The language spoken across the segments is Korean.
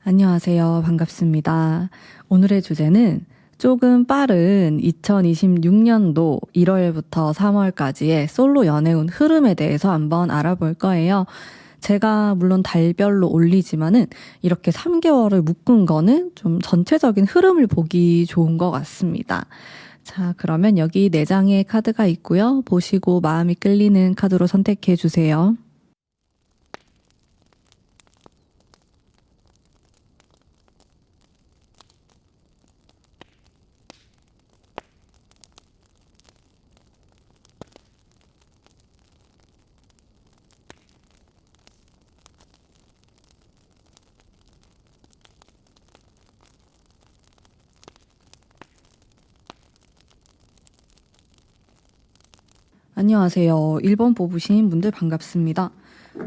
안녕하세요. 반갑습니다. 오늘의 주제는 조금 빠른 2026년도 1월부터 3월까지의 솔로 연애운 흐름에 대해서 한번 알아볼 거예요. 제가 물론 달별로 올리지만은 이렇게 3개월을 묶은 거는 좀 전체적인 흐름을 보기 좋은 것 같습니다. 자, 그러면 여기 4장의 카드가 있고요. 보시고 마음이 끌리는 카드로 선택해 주세요. 안녕하세요. 1번 뽑으신 분들 반갑습니다.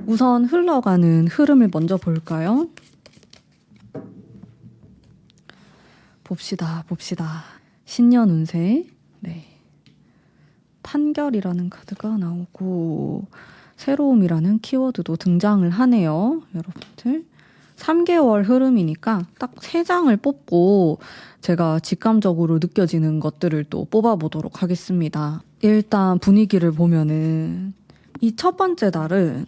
우선 흘러가는 흐름을 먼저 볼까요? 봅시다. 신년 운세. 네. 판결이라는 카드가 나오고 새로움이라는 키워드도 등장을 하네요. 여러분들. 3개월 흐름이니까 딱 3장을 뽑고 제가 직감적으로 느껴지는 것들을 또 뽑아보도록 하겠습니다. 일단 분위기를 보면은 이 첫 번째 달은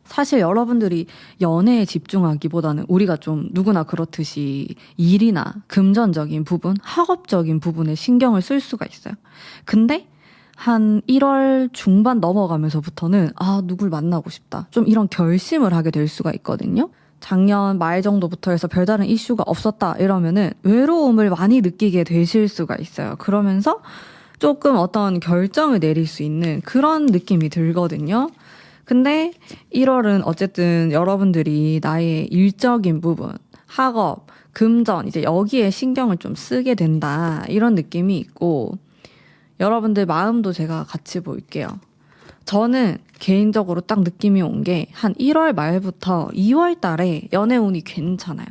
사실 여러분들이 연애에 집중하기보다는 우리가 좀 누구나 그렇듯이 일이나 금전적인 부분, 학업적인 부분에 신경을 쓸 수가 있어요. 근데 한 1월 중반 넘어가면서부터는 누굴 만나고 싶다. 좀 이런 결심을 하게 될 수가 있거든요. 작년 말 정도부터 해서 별다른 이슈가 없었다 이러면은 외로움을 많이 느끼게 되실 수가 있어요. 그러면서 조금 어떤 결정을 내릴 수 있는 그런 느낌이 들거든요. 근데 1월은 어쨌든 여러분들이 나의 일적인 부분, 학업, 금전 이제 여기에 신경을 좀 쓰게 된다 이런 느낌이 있고 여러분들 마음도 제가 같이 볼게요. 저는 개인적으로 딱 느낌이 온 게 한 1월 말부터 2월 달에 연애운이 괜찮아요.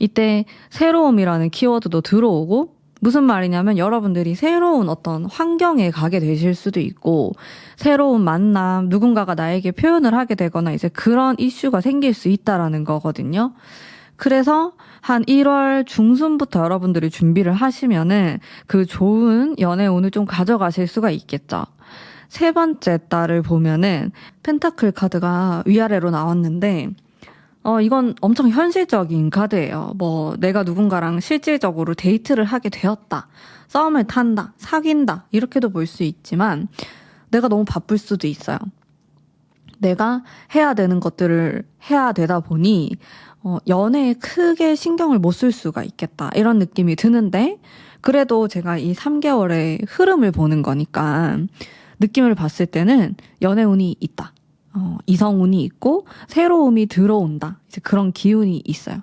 이때 새로움이라는 키워드도 들어오고 무슨 말이냐면 여러분들이 새로운 어떤 환경에 가게 되실 수도 있고 새로운 만남, 누군가가 나에게 표현을 하게 되거나 이제 그런 이슈가 생길 수 있다라는 거거든요. 그래서 한 1월 중순부터 여러분들이 준비를 하시면은 그 좋은 연애운을 좀 가져가실 수가 있겠죠. 세 번째 달을 보면은 펜타클 카드가 위아래로 나왔는데 이건 엄청 현실적인 카드예요. 내가 누군가랑 실질적으로 데이트를 하게 되었다. 썸을 탄다. 사귄다. 이렇게도 볼 수 있지만 내가 너무 바쁠 수도 있어요. 내가 해야 되는 것들을 해야 되다 보니 연애에 크게 신경을 못 쓸 수가 있겠다. 이런 느낌이 드는데 그래도 제가 이 3개월의 흐름을 보는 거니까 느낌을 봤을 때는 연애운이 있다. 이성운이 있고 새로움이 들어온다. 이제 그런 기운이 있어요.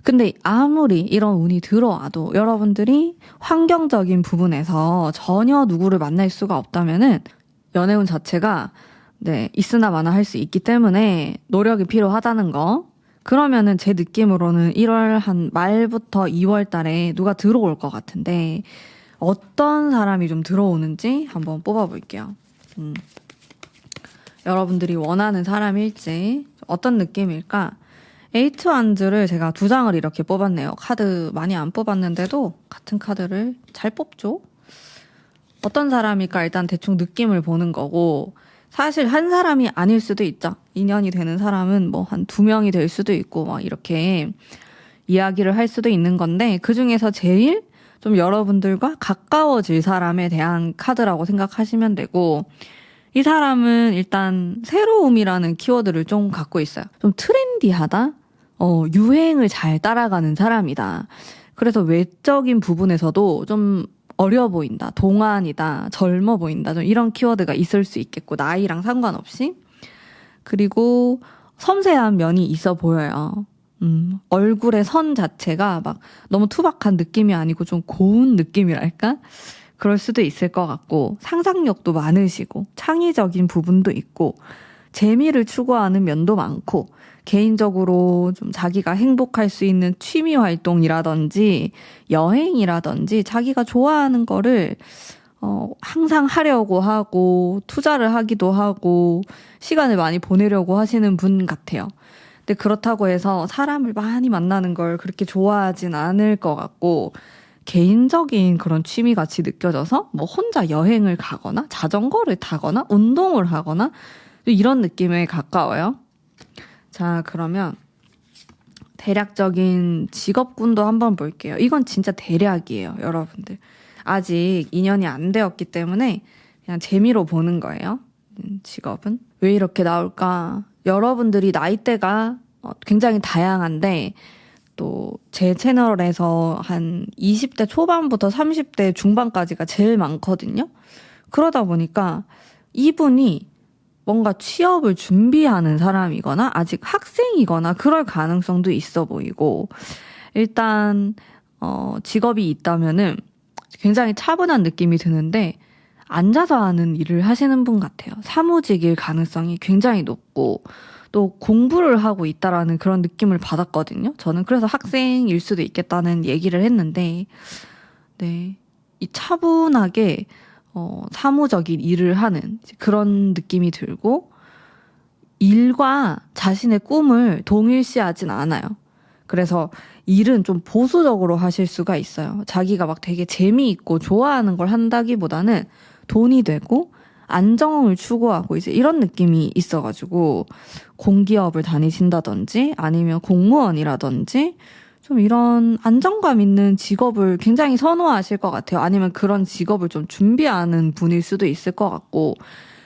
근데 아무리 이런 운이 들어와도 여러분들이 환경적인 부분에서 전혀 누구를 만날 수가 없다면은 연애운 자체가 있으나 마나 할 수 있기 때문에 노력이 필요하다는 거. 그러면은 제 느낌으로는 1월 한 말부터 2월 달에 누가 들어올 것 같은데 어떤 사람이 좀 들어오는지 한번 뽑아볼게요. 여러분들이 원하는 사람일지 어떤 느낌일까? 에이트 완즈를 제가 2장을 이렇게 뽑았네요. 카드 많이 안 뽑았는데도 같은 카드를 잘 뽑죠? 어떤 사람일까 일단 대충 느낌을 보는 거고 사실 한 사람이 아닐 수도 있죠. 인연이 되는 사람은 한 2명이 될 수도 있고 이렇게 이야기를 할 수도 있는 건데 그중에서 제일 좀 여러분들과 가까워질 사람에 대한 카드라고 생각하시면 되고 이 사람은 일단 새로움이라는 키워드를 좀 갖고 있어요. 좀 트렌디하다? 유행을 잘 따라가는 사람이다. 그래서 외적인 부분에서도 좀 어려 보인다, 동안이다, 젊어 보인다, 좀 이런 키워드가 있을 수 있겠고 나이랑 상관없이 그리고 섬세한 면이 있어 보여요. 얼굴의 선 자체가 너무 투박한 느낌이 아니고 좀 고운 느낌이랄까? 그럴 수도 있을 것 같고 상상력도 많으시고 창의적인 부분도 있고 재미를 추구하는 면도 많고 개인적으로 좀 자기가 행복할 수 있는 취미 활동이라든지 여행이라든지 자기가 좋아하는 거를 항상 하려고 하고 투자를 하기도 하고 시간을 많이 보내려고 하시는 분 같아요. 근데 그렇다고 해서 사람을 많이 만나는 걸 그렇게 좋아하진 않을 것 같고, 개인적인 그런 취미 같이 느껴져서 뭐 혼자 여행을 가거나 자전거를 타거나 운동을 하거나 이런 느낌에 가까워요. 자, 그러면 대략적인 직업군도 한번 볼게요. 이건 진짜 대략이에요, 여러분들. 아직 2년이 안 되었기 때문에 그냥 재미로 보는 거예요. 직업은. 왜 이렇게 나올까? 여러분들이 나이대가 굉장히 다양한데 또 제 채널에서 한 20대 초반부터 30대 중반까지가 제일 많거든요. 그러다 보니까 이분이 뭔가 취업을 준비하는 사람이거나 아직 학생이거나 그럴 가능성도 있어 보이고, 일단 직업이 있다면은 굉장히 차분한 느낌이 드는데 앉아서 하는 일을 하시는 분 같아요. 사무직일 가능성이 굉장히 높고 또 공부를 하고 있다라는 그런 느낌을 받았거든요. 저는 그래서 학생일 수도 있겠다는 얘기를 했는데, 네, 이 차분하게 사무적인 일을 하는 그런 느낌이 들고, 일과 자신의 꿈을 동일시하진 않아요. 그래서 일은 좀 보수적으로 하실 수가 있어요. 자기가 막 되게 재미있고 좋아하는 걸 한다기보다는 돈이 되고 안정을 추구하고 이제 이런 느낌이 있어가지고 공기업을 다니신다든지 아니면 공무원이라든지 좀 이런 안정감 있는 직업을 굉장히 선호하실 것 같아요. 아니면 그런 직업을 좀 준비하는 분일 수도 있을 것 같고,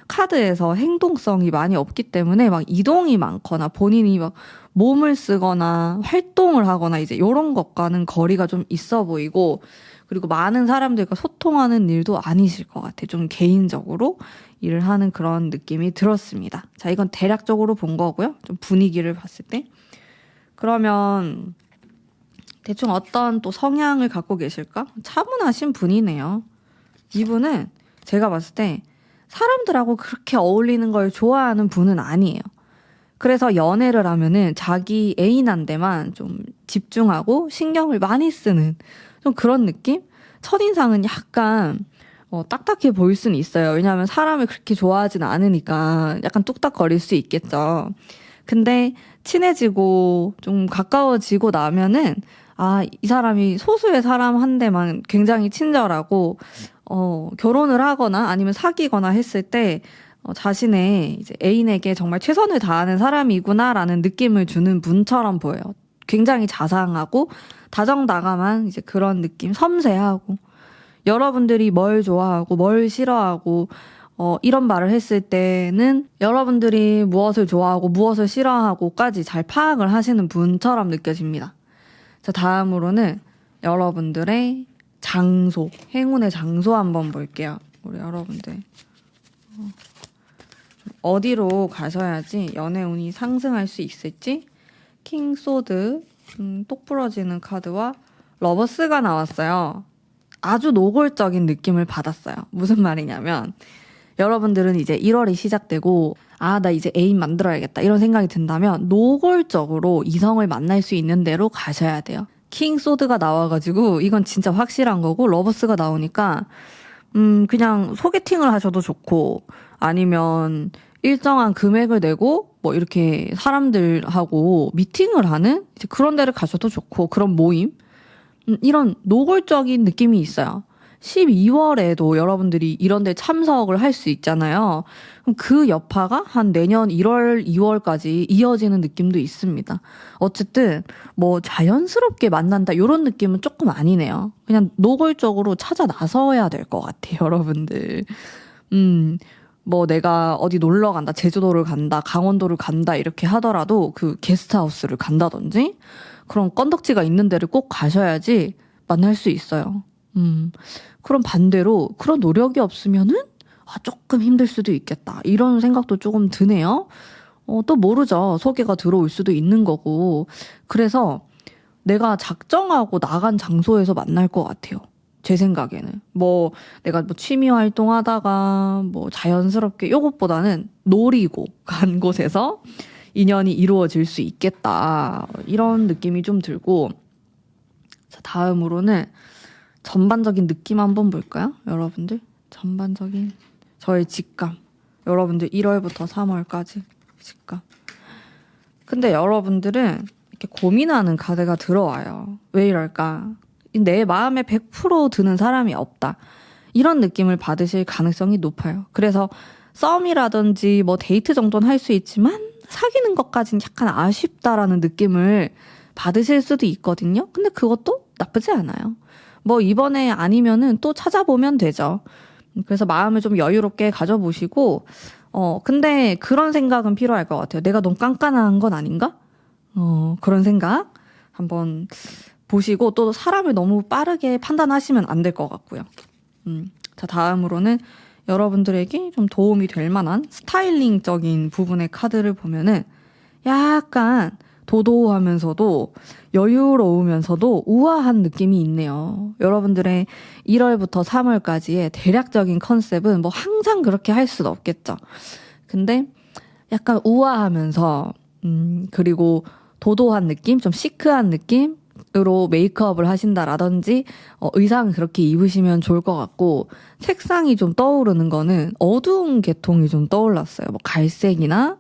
카드에서 행동성이 많이 없기 때문에 막 이동이 많거나 본인이 막 몸을 쓰거나 활동을 하거나 이제 이런 것과는 거리가 좀 있어 보이고, 그리고 많은 사람들과 소통하는 일도 아니실 것 같아요. 좀 개인적으로 일을 하는 그런 느낌이 들었습니다. 자, 이건 대략적으로 본 거고요. 좀 분위기를 봤을 때. 그러면 대충 어떤 또 성향을 갖고 계실까? 차분하신 분이네요. 이분은 제가 봤을 때 사람들하고 그렇게 어울리는 걸 좋아하는 분은 아니에요. 그래서 연애를 하면은 자기 애인한테만 좀 집중하고 신경을 많이 쓰는 좀 그런 느낌? 첫인상은 약간 딱딱해 보일 수는 있어요. 왜냐하면 사람을 그렇게 좋아하진 않으니까 약간 뚝딱거릴 수 있겠죠. 근데 친해지고 좀 가까워지고 나면은 이 사람이 소수의 사람 한 대만 굉장히 친절하고 결혼을 하거나 아니면 사귀거나 했을 때 자신의 이제 애인에게 정말 최선을 다하는 사람이구나라는 느낌을 주는 분처럼 보여요. 굉장히 자상하고 다정다감한 이제 그런 느낌, 섬세하고, 여러분들이 뭘 좋아하고 뭘 싫어하고 이런 말을 했을 때는 여러분들이 무엇을 좋아하고 무엇을 싫어하고까지 잘 파악을 하시는 분처럼 느껴집니다. 자, 다음으로는 여러분들의 장소, 행운의 장소 한번 볼게요. 우리 여러분들 어디로 가셔야지 연애운이 상승할 수 있을지. 킹소드, 똑 부러지는 카드와 러버스가 나왔어요. 아주 노골적인 느낌을 받았어요. 무슨 말이냐면 여러분들은 이제 1월이 시작되고 나 이제 애인 만들어야겠다 이런 생각이 든다면 노골적으로 이성을 만날 수 있는 데로 가셔야 돼요. 킹소드가 나와가지고 이건 진짜 확실한 거고, 러버스가 나오니까 그냥 소개팅을 하셔도 좋고 아니면 일정한 금액을 내고 뭐 이렇게 사람들하고 미팅을 하는 이제 그런 데를 가셔도 좋고, 그런 모임, 이런 노골적인 느낌이 있어요. 12월에도 여러분들이 이런 데 참석을 할 수 있잖아요. 그럼 그 여파가 한 내년 1월, 2월까지 이어지는 느낌도 있습니다. 어쨌든 뭐 자연스럽게 만난다 이런 느낌은 조금 아니네요. 그냥 노골적으로 찾아 나서야 될 것 같아요, 여러분들. 뭐 내가 어디 놀러 간다, 제주도를 간다, 강원도를 간다 이렇게 하더라도 그 게스트하우스를 간다든지 그런 건덕지가 있는 데를 꼭 가셔야지 만날 수 있어요. 그럼 반대로 그런 노력이 없으면은 조금 힘들 수도 있겠다 이런 생각도 조금 드네요. 또 모르죠. 소개가 들어올 수도 있는 거고. 그래서 내가 작정하고 나간 장소에서 만날 것 같아요. 제 생각에는. 뭐 내가 뭐 취미 활동하다가 뭐 자연스럽게 요것보다는 노리고 간 곳에서 인연이 이루어질 수 있겠다 이런 느낌이 좀 들고. 자, 다음으로는 전반적인 느낌 한번 볼까요? 여러분들 전반적인 저의 직감, 여러분들 1월부터 3월까지 직감. 근데 여러분들은 이렇게 고민하는 카드가 들어와요. 왜 이럴까? 내 마음에 100% 드는 사람이 없다. 이런 느낌을 받으실 가능성이 높아요. 그래서 썸이라든지 뭐 데이트 정도는 할 수 있지만 사귀는 것까지는 약간 아쉽다라는 느낌을 받으실 수도 있거든요. 근데 그것도 나쁘지 않아요. 뭐 이번에 아니면은 또 찾아보면 되죠. 그래서 마음을 좀 여유롭게 가져보시고, 근데 그런 생각은 필요할 것 같아요. 내가 너무 깐깐한 건 아닌가? 그런 생각 한번 보시고, 또 사람을 너무 빠르게 판단하시면 안 될 것 같고요. 자, 다음으로는 여러분들에게 좀 도움이 될 만한 스타일링적인 부분의 카드를 보면은 약간 도도하면서도 여유로우면서도 우아한 느낌이 있네요. 여러분들의 1월부터 3월까지의 대략적인 컨셉은 뭐 항상 그렇게 할 수는 없겠죠. 근데 약간 우아하면서 그리고 도도한 느낌, 좀 시크한 느낌으로 메이크업을 하신다라든지 의상을 그렇게 입으시면 좋을 것 같고, 색상이 좀 떠오르는 거는 어두운 계통이 좀 떠올랐어요. 뭐 갈색이나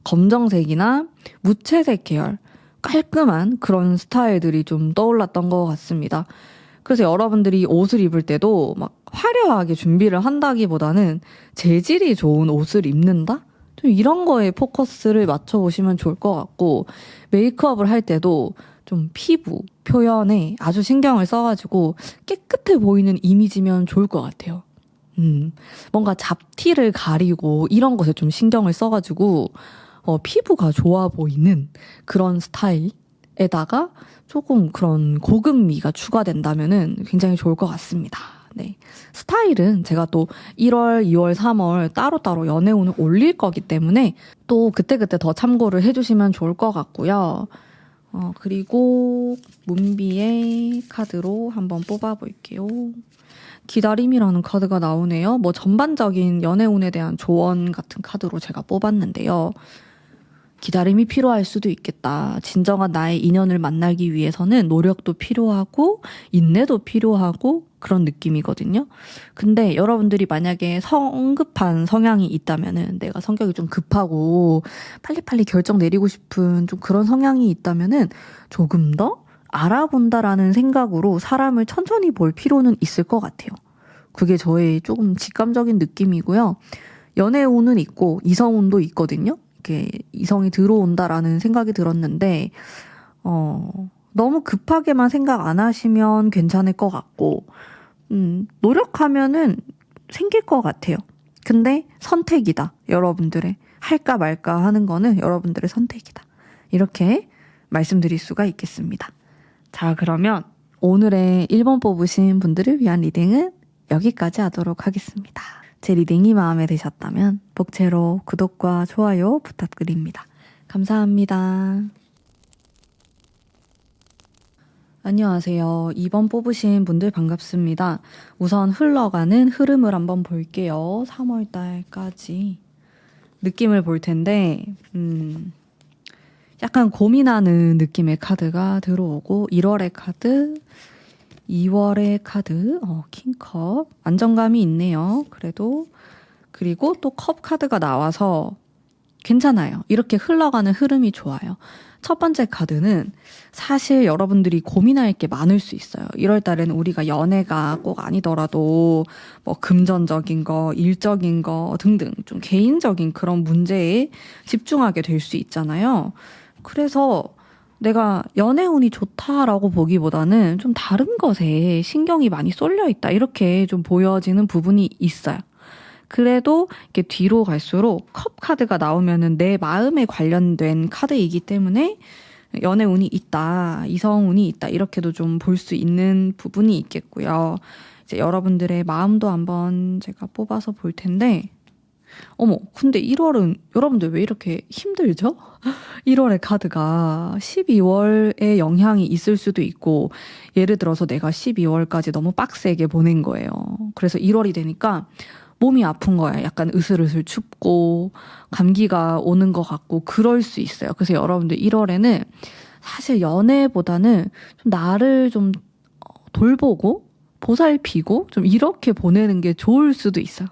검정색이나 무채색 계열, 깔끔한 그런 스타일들이 좀 떠올랐던 것 같습니다. 그래서 여러분들이 옷을 입을 때도 막 화려하게 준비를 한다기보다는 재질이 좋은 옷을 입는다? 좀 이런 거에 포커스를 맞춰보시면 좋을 것 같고, 메이크업을 할 때도 좀 피부 표현에 아주 신경을 써가지고 깨끗해 보이는 이미지면 좋을 것 같아요. 뭔가 잡티를 가리고 이런 것에 좀 신경을 써가지고 피부가 좋아 보이는 그런 스타일에다가 조금 그런 고급미가 추가된다면은 굉장히 좋을 것 같습니다. 네. 스타일은 제가 또 1월, 2월, 3월 따로따로 연애운을 올릴 거기 때문에 또 그때그때 더 참고를 해주시면 좋을 것 같고요. 그리고 문비의 카드로 한번 뽑아볼게요. 기다림이라는 카드가 나오네요. 뭐 전반적인 연애운에 대한 조언 같은 카드로 제가 뽑았는데요. 기다림이 필요할 수도 있겠다. 진정한 나의 인연을 만나기 위해서는 노력도 필요하고 인내도 필요하고 그런 느낌이거든요. 근데 여러분들이 만약에 성급한 성향이 있다면은, 내가 성격이 좀 급하고 빨리빨리 결정 내리고 싶은 좀 그런 성향이 있다면은 조금 더 알아본다라는 생각으로 사람을 천천히 볼 필요는 있을 것 같아요. 그게 저의 조금 직감적인 느낌이고요. 연애운은 있고 이성운도 있거든요. 이렇게 이성이 들어온다라는 생각이 들었는데 너무 급하게만 생각 안 하시면 괜찮을 것 같고, 노력하면은 생길 것 같아요. 근데 선택이다. 여러분들의 할까 말까 하는 거는 여러분들의 선택이다. 이렇게 말씀드릴 수가 있겠습니다. 자, 그러면 오늘의 1번 뽑으신 분들을 위한 리딩은 여기까지 하도록 하겠습니다. 제 리딩이 마음에 드셨다면 복채로 구독과 좋아요 부탁드립니다. 감사합니다. 안녕하세요. 2번 뽑으신 분들 반갑습니다. 우선 흘러가는 흐름을 한번 볼게요. 3월달까지 느낌을 볼 텐데 약간 고민하는 느낌의 카드가 들어오고, 1월의 카드, 2월의 카드, 킹컵, 안정감이 있네요. 그리고 또 컵 카드가 나와서 괜찮아요. 이렇게 흘러가는 흐름이 좋아요. 첫 번째 카드는 사실 여러분들이 고민할 게 많을 수 있어요. 1월 달에는 우리가 연애가 꼭 아니더라도 뭐 금전적인 거, 일적인 거 등등 좀 개인적인 그런 문제에 집중하게 될 수 있잖아요. 그래서 내가 연애운이 좋다라고 보기보다는 좀 다른 것에 신경이 많이 쏠려 있다, 이렇게 좀 보여지는 부분이 있어요. 그래도 이렇게 뒤로 갈수록 컵 카드가 나오면은 내 마음에 관련된 카드이기 때문에 연애운이 있다, 이성운이 있다, 이렇게도 좀 볼 수 있는 부분이 있겠고요. 이제 여러분들의 마음도 한번 제가 뽑아서 볼 텐데, 근데 1월은 여러분들 왜 이렇게 힘들죠? 1월의 카드가 12월에 영향이 있을 수도 있고, 예를 들어서 내가 12월까지 너무 빡세게 보낸 거예요. 그래서 1월이 되니까 몸이 아픈 거야. 약간 으슬으슬 춥고 감기가 오는 것 같고 그럴 수 있어요. 그래서 여러분들 1월에는 사실 연애보다는 좀 나를 좀 돌보고 보살피고 좀 이렇게 보내는 게 좋을 수도 있어요.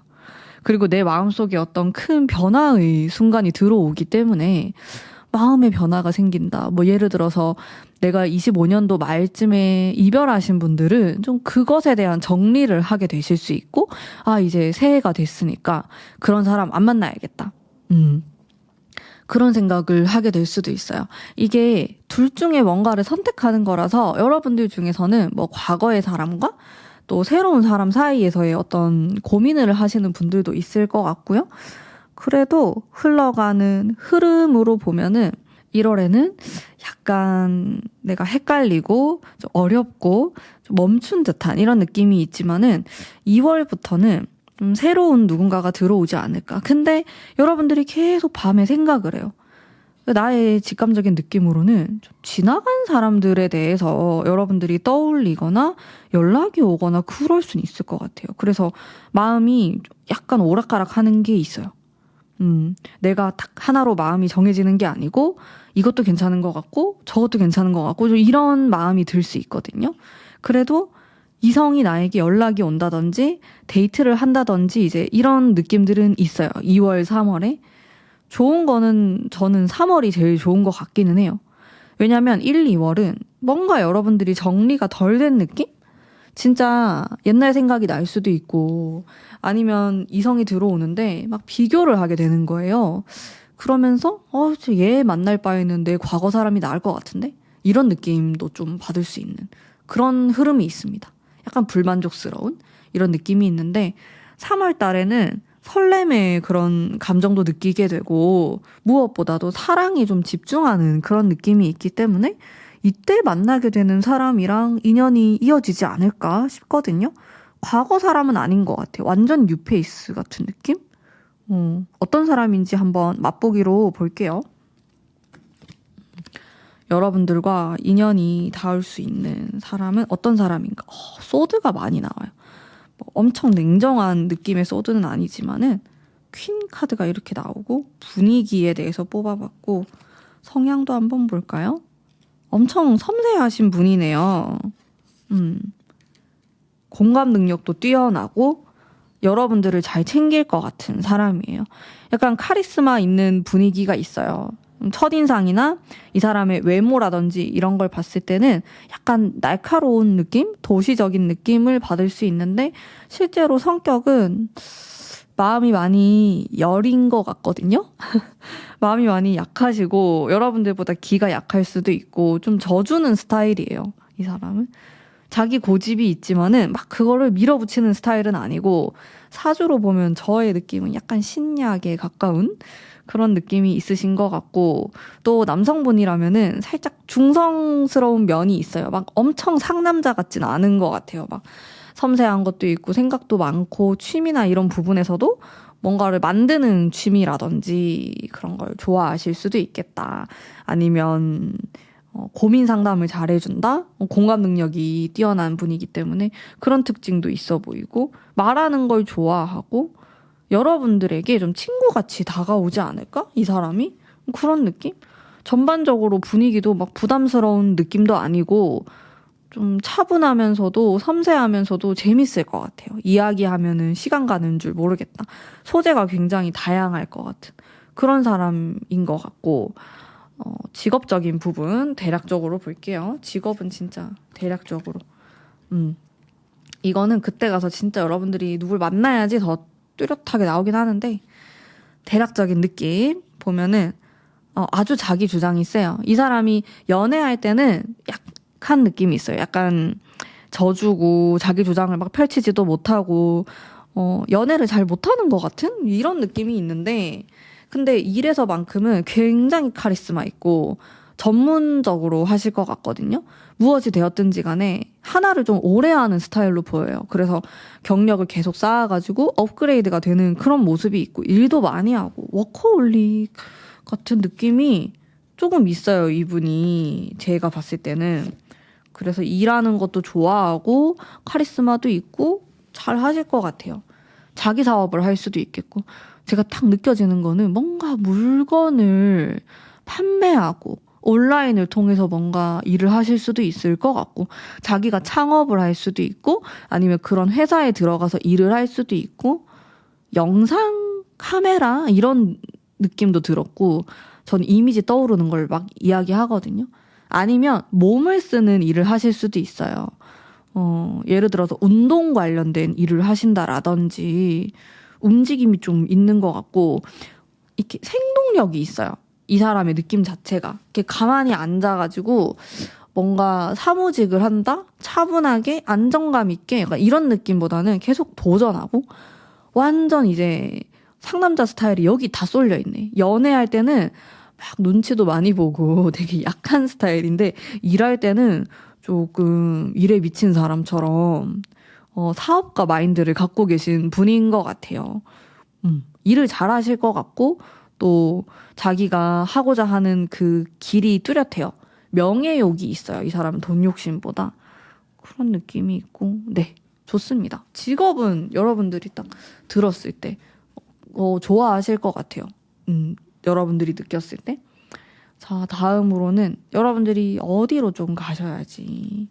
그리고 내 마음속에 어떤 큰 변화의 순간이 들어오기 때문에 마음의 변화가 생긴다. 뭐 예를 들어서 내가 25년도 말쯤에 이별하신 분들은 좀 그것에 대한 정리를 하게 되실 수 있고, 아, 이제 새해가 됐으니까 그런 사람 안 만나야겠다. 그런 생각을 하게 될 수도 있어요. 이게 둘 중에 뭔가를 선택하는 거라서 여러분들 중에서는 뭐 과거의 사람과 또 새로운 사람 사이에서의 어떤 고민을 하시는 분들도 있을 것 같고요. 그래도 흘러가는 흐름으로 보면은 1월에는 약간 내가 헷갈리고 좀 어렵고 좀 멈춘 듯한 이런 느낌이 있지만은 2월부터는 좀 새로운 누군가가 들어오지 않을까. 근데 여러분들이 계속 밤에 생각을 해요. 나의 직감적인 느낌으로는 좀 지나간 사람들에 대해서 여러분들이 떠올리거나 연락이 오거나 그럴 수는 있을 것 같아요. 그래서 마음이 약간 오락가락 하는 게 있어요. 내가 딱 하나로 마음이 정해지는 게 아니고 이것도 괜찮은 것 같고 저것도 괜찮은 것 같고 좀 이런 마음이 들 수 있거든요. 그래도 이성이 나에게 연락이 온다든지 데이트를 한다든지 이제 이런 느낌들은 있어요. 2월, 3월에. 좋은 거는 저는 3월이 제일 좋은 것 같기는 해요. 왜냐면 1, 2월은 뭔가 여러분들이 정리가 덜 된 느낌? 진짜 옛날 생각이 날 수도 있고 아니면 이성이 들어오는데 막 비교를 하게 되는 거예요. 그러면서 얘 만날 바에는 내 과거 사람이 나을 것 같은데? 이런 느낌도 좀 받을 수 있는 그런 흐름이 있습니다. 약간 불만족스러운 이런 느낌이 있는데 3월 달에는 설렘의 그런 감정도 느끼게 되고 무엇보다도 사랑에 좀 집중하는 그런 느낌이 있기 때문에 이때 만나게 되는 사람이랑 인연이 이어지지 않을까 싶거든요. 과거 사람은 아닌 것 같아요. 완전 뉴페이스 같은 느낌? 어떤 사람인지 한번 맛보기로 볼게요. 여러분들과 인연이 닿을 수 있는 사람은 어떤 사람인가? 소드가 많이 나와요. 뭐 엄청 냉정한 느낌의 소드는 아니지만은 퀸 카드가 이렇게 나오고 분위기에 대해서 뽑아봤고 성향도 한번 볼까요? 엄청 섬세하신 분이네요. 공감 능력도 뛰어나고 여러분들을 잘 챙길 것 같은 사람이에요. 약간 카리스마 있는 분위기가 있어요. 첫인상이나 이 사람의 외모라든지 이런 걸 봤을 때는 약간 날카로운 느낌? 도시적인 느낌을 받을 수 있는데 실제로 성격은 마음이 많이 여린 것 같거든요? 마음이 많이 약하시고 여러분들보다 기가 약할 수도 있고 좀 져주는 스타일이에요. 이 사람은. 자기 고집이 있지만은 막 그거를 밀어붙이는 스타일은 아니고 사주로 보면 저의 느낌은 약간 신약에 가까운 그런 느낌이 있으신 것 같고 또 남성분이라면은 살짝 중성스러운 면이 있어요. 막 엄청 상남자 같진 않은 것 같아요. 막 섬세한 것도 있고 생각도 많고 취미나 이런 부분에서도 뭔가를 만드는 취미라든지 그런 걸 좋아하실 수도 있겠다. 아니면 고민 상담을 잘해준다? 공감 능력이 뛰어난 분이기 때문에 그런 특징도 있어 보이고 말하는 걸 좋아하고 여러분들에게 좀 친구같이 다가오지 않을까? 이 사람이? 그런 느낌? 전반적으로 분위기도 막 부담스러운 느낌도 아니고 좀 차분하면서도 섬세하면서도 재밌을 것 같아요. 이야기하면은 시간 가는 줄 모르겠다. 소재가 굉장히 다양할 것 같은 그런 사람인 것 같고 직업적인 부분 대략적으로 볼게요. 직업은 진짜 대략적으로 이거는 그때 가서 진짜 여러분들이 누굴 만나야지 더 뚜렷하게 나오긴 하는데 대략적인 느낌 보면은 아주 자기 주장이 세요. 이 사람이 연애할 때는 약한 느낌이 있어요. 약간 져주고 자기 주장을 막 펼치지도 못하고 연애를 잘 못하는 것 같은 이런 느낌이 있는데 근데 일에서만큼은 굉장히 카리스마 있고 전문적으로 하실 것 같거든요. 무엇이 되었든지 간에 하나를 좀 오래 하는 스타일로 보여요. 그래서 경력을 계속 쌓아가지고 업그레이드가 되는 그런 모습이 있고 일도 많이 하고 워커홀릭 같은 느낌이 조금 있어요. 이분이 제가 봤을 때는. 그래서 일하는 것도 좋아하고 카리스마도 있고 잘 하실 것 같아요. 자기 사업을 할 수도 있겠고 제가 딱 느껴지는 거는 뭔가 물건을 판매하고 온라인을 통해서 뭔가 일을 하실 수도 있을 것 같고 자기가 창업을 할 수도 있고 아니면 그런 회사에 들어가서 일을 할 수도 있고 영상 카메라 이런 느낌도 들었고 전 이미지 떠오르는 걸 막 이야기하거든요. 아니면 몸을 쓰는 일을 하실 수도 있어요. 예를 들어서 운동 관련된 일을 하신다라든지 움직임이 좀 있는 것 같고 이렇게 생동력이 있어요. 이 사람의 느낌 자체가. 이렇게 가만히 앉아가지고 뭔가 사무직을 한다? 차분하게 안정감 있게 약간 이런 느낌보다는 계속 도전하고 완전 이제 상남자 스타일이 여기 다 쏠려 있네. 연애할 때는 막 눈치도 많이 보고 되게 약한 스타일인데 일할 때는 조금 일에 미친 사람처럼 사업가 마인드를 갖고 계신 분인 것 같아요. 일을 잘 하실 것 같고 또 자기가 하고자 하는 그 길이 뚜렷해요. 명예욕이 있어요. 이 사람은 돈 욕심보다. 그런 느낌이 있고 네, 좋습니다. 직업은 여러분들이 딱 들었을 때 좋아하실 것 같아요. 여러분들이 느꼈을 때. 자, 다음으로는 여러분들이 어디로 좀 가셔야지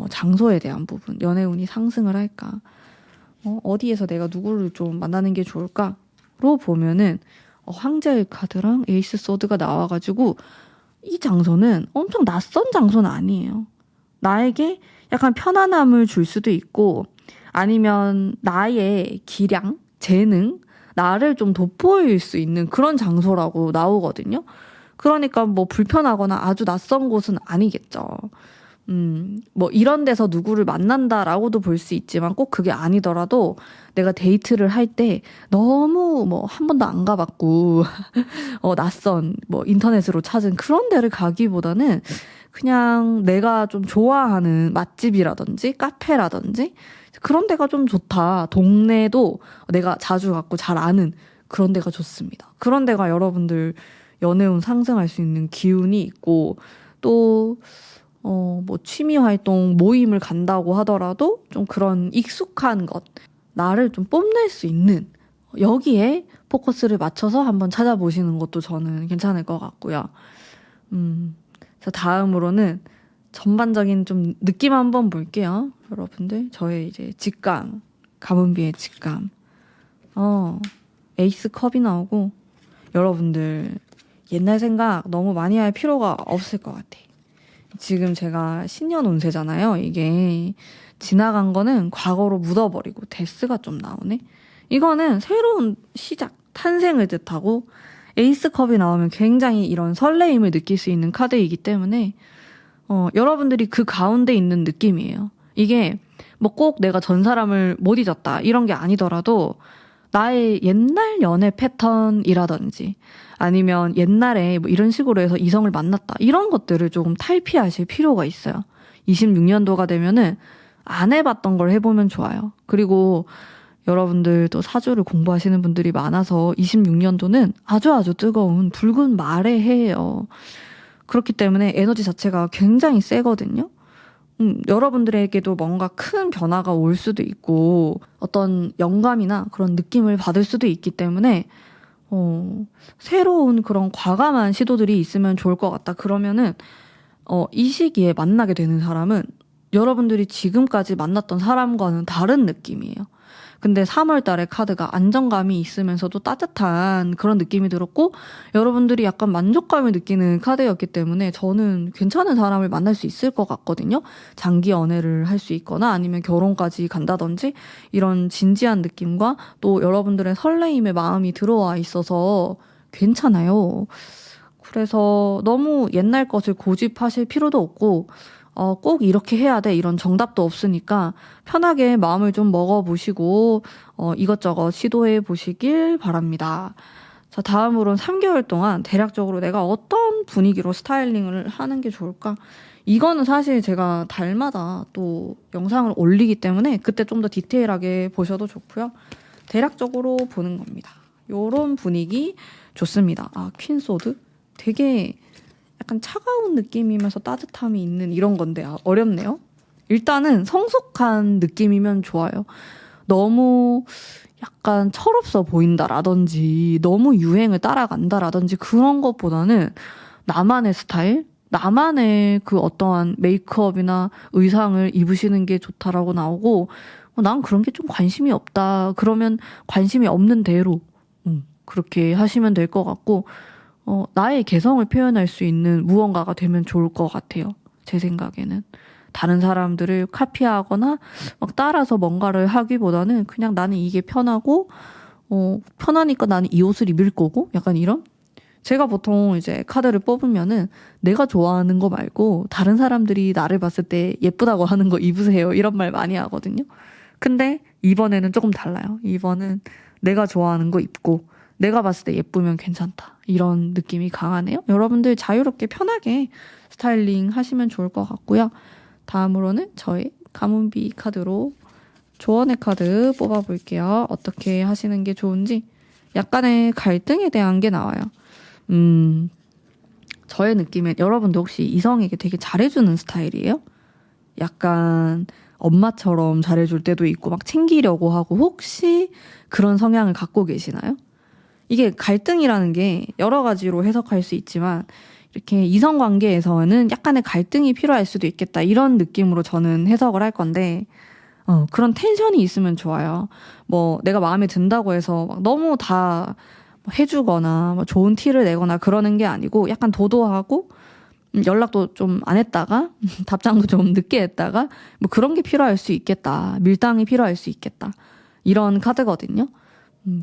장소에 대한 부분, 연애운이 상승을 할까? 어디에서 내가 누구를 좀 만나는 게 좋을까로 보면은 황제의 카드랑 에이스 소드가 나와가지고 이 장소는 엄청 낯선 장소는 아니에요. 나에게 약간 편안함을 줄 수도 있고 아니면 나의 기량, 재능, 나를 좀 돋보일 수 있는 그런 장소라고 나오거든요. 그러니까 뭐 불편하거나 아주 낯선 곳은 아니겠죠. 뭐 이런 데서 누구를 만난다라고도 볼 수 있지만 꼭 그게 아니더라도 내가 데이트를 할 때 너무 뭐 한 번도 안 가봤고 낯선 뭐 인터넷으로 찾은 그런 데를 가기보다는 그냥 내가 좀 좋아하는 맛집이라든지 카페라든지 그런 데가 좀 좋다. 동네도 내가 자주 갔고 잘 아는 그런 데가 좋습니다. 그런 데가 여러분들 연애운 상승할 수 있는 기운이 있고 또 뭐 취미 활동 모임을 간다고 하더라도 좀 그런 익숙한 것, 나를 좀 뽐낼 수 있는 여기에 포커스를 맞춰서 한번 찾아보시는 것도 저는 괜찮을 것 같고요. 자, 다음으로는 전반적인 좀 느낌 한번 볼게요. 여러분들, 저의 이제 직감, 가문비의 직감. 에이스 컵이 나오고 여러분들 옛날 생각 너무 많이 할 필요가 없을 것 같아. 지금 제가 신년 운세잖아요. 이게 지나간 거는 과거로 묻어버리고 데스가 좀 나오네. 이거는 새로운 시작, 탄생을 뜻하고 에이스컵이 나오면 굉장히 이런 설레임을 느낄 수 있는 카드이기 때문에 여러분들이 그 가운데 있는 느낌이에요. 이게 뭐 꼭 내가 전 사람을 못 잊었다 이런 게 아니더라도 나의 옛날 연애 패턴이라든지 아니면 옛날에 뭐 이런 식으로 해서 이성을 만났다 이런 것들을 조금 탈피하실 필요가 있어요. 26년도가 되면은 안 해봤던 걸 해보면 좋아요. 그리고 여러분들도 사주를 공부하시는 분들이 많아서 26년도는 아주 뜨거운 붉은 말의 해예요. 그렇기 때문에 에너지 자체가 굉장히 세거든요. 여러분들에게도 뭔가 큰 변화가 올 수도 있고 어떤 영감이나 그런 느낌을 받을 수도 있기 때문에 새로운 그런 과감한 시도들이 있으면 좋을 것 같다. 그러면은 이 시기에 만나게 되는 사람은 여러분들이 지금까지 만났던 사람과는 다른 느낌이에요. 근데 3월 달에 카드가 안정감이 있으면서도 따뜻한 그런 느낌이 들었고 여러분들이 약간 만족감을 느끼는 카드였기 때문에 저는 괜찮은 사람을 만날 수 있을 것 같거든요. 장기 연애를 할 수 있거나 아니면 결혼까지 간다든지 이런 진지한 느낌과 또 여러분들의 설레임의 마음이 들어와 있어서 괜찮아요. 그래서 너무 옛날 것을 고집하실 필요도 없고 꼭 이렇게 해야 돼 이런 정답도 없으니까 편하게 마음을 좀 먹어보시고 이것저것 시도해 보시길 바랍니다. 자, 다음으로는 3개월 동안 대략적으로 내가 어떤 분위기로 스타일링을 하는 게 좋을까? 이거는 사실 제가 달마다 또 영상을 올리기 때문에 그때 좀 더 디테일하게 보셔도 좋고요. 대략적으로 보는 겁니다. 요런 분위기 좋습니다. 퀸소드? 되게 약간 차가운 느낌이면서 따뜻함이 있는 이런 건데 어렵네요. 일단은 성숙한 느낌이면 좋아요. 너무 약간 철없어 보인다라든지 너무 유행을 따라간다라든지 그런 것보다는 나만의 스타일, 나만의 그 어떠한 메이크업이나 의상을 입으시는 게 좋다라고 나오고 난 그런 게 좀 관심이 없다. 그러면 관심이 없는 대로 그렇게 하시면 될 것 같고, 나의 개성을 표현할 수 있는 무언가가 되면 좋을 것 같아요. 제 생각에는. 다른 사람들을 카피하거나 막 따라서 뭔가를 하기보다는 그냥 나는 이게 편하고, 편하니까 나는 이 옷을 입을 거고, 약간 이런? 제가 보통 이제 카드를 뽑으면은 내가 좋아하는 거 말고 다른 사람들이 나를 봤을 때 예쁘다고 하는 거 입으세요. 이런 말 많이 하거든요. 근데 이번에는 조금 달라요. 이번은 내가 좋아하는 거 입고 내가 봤을 때 예쁘면 괜찮다. 이런 느낌이 강하네요. 여러분들 자유롭게 편하게 스타일링 하시면 좋을 것 같고요. 다음으로는 저의 가문비 카드로 조언의 카드 뽑아볼게요. 어떻게 하시는 게 좋은지. 약간의 갈등에 대한 게 나와요. 저의 느낌엔 여러분도 혹시 이성에게 되게 잘해주는 스타일이에요? 약간 엄마처럼 잘해줄 때도 있고 막 챙기려고 하고 혹시 그런 성향을 갖고 계시나요? 이게 갈등이라는 게 여러 가지로 해석할 수 있지만 이렇게 이성 관계에서는 약간의 갈등이 필요할 수도 있겠다 이런 느낌으로 저는 해석을 할 건데 그런 텐션이 있으면 좋아요. 뭐 내가 마음에 든다고 해서 막 너무 다 해주거나 뭐 좋은 티를 내거나 그러는 게 아니고 약간 도도하고 연락도 좀 안 했다가 답장도 좀 늦게 했다가 뭐 그런 게 필요할 수 있겠다. 밀당이 필요할 수 있겠다. 이런 카드거든요.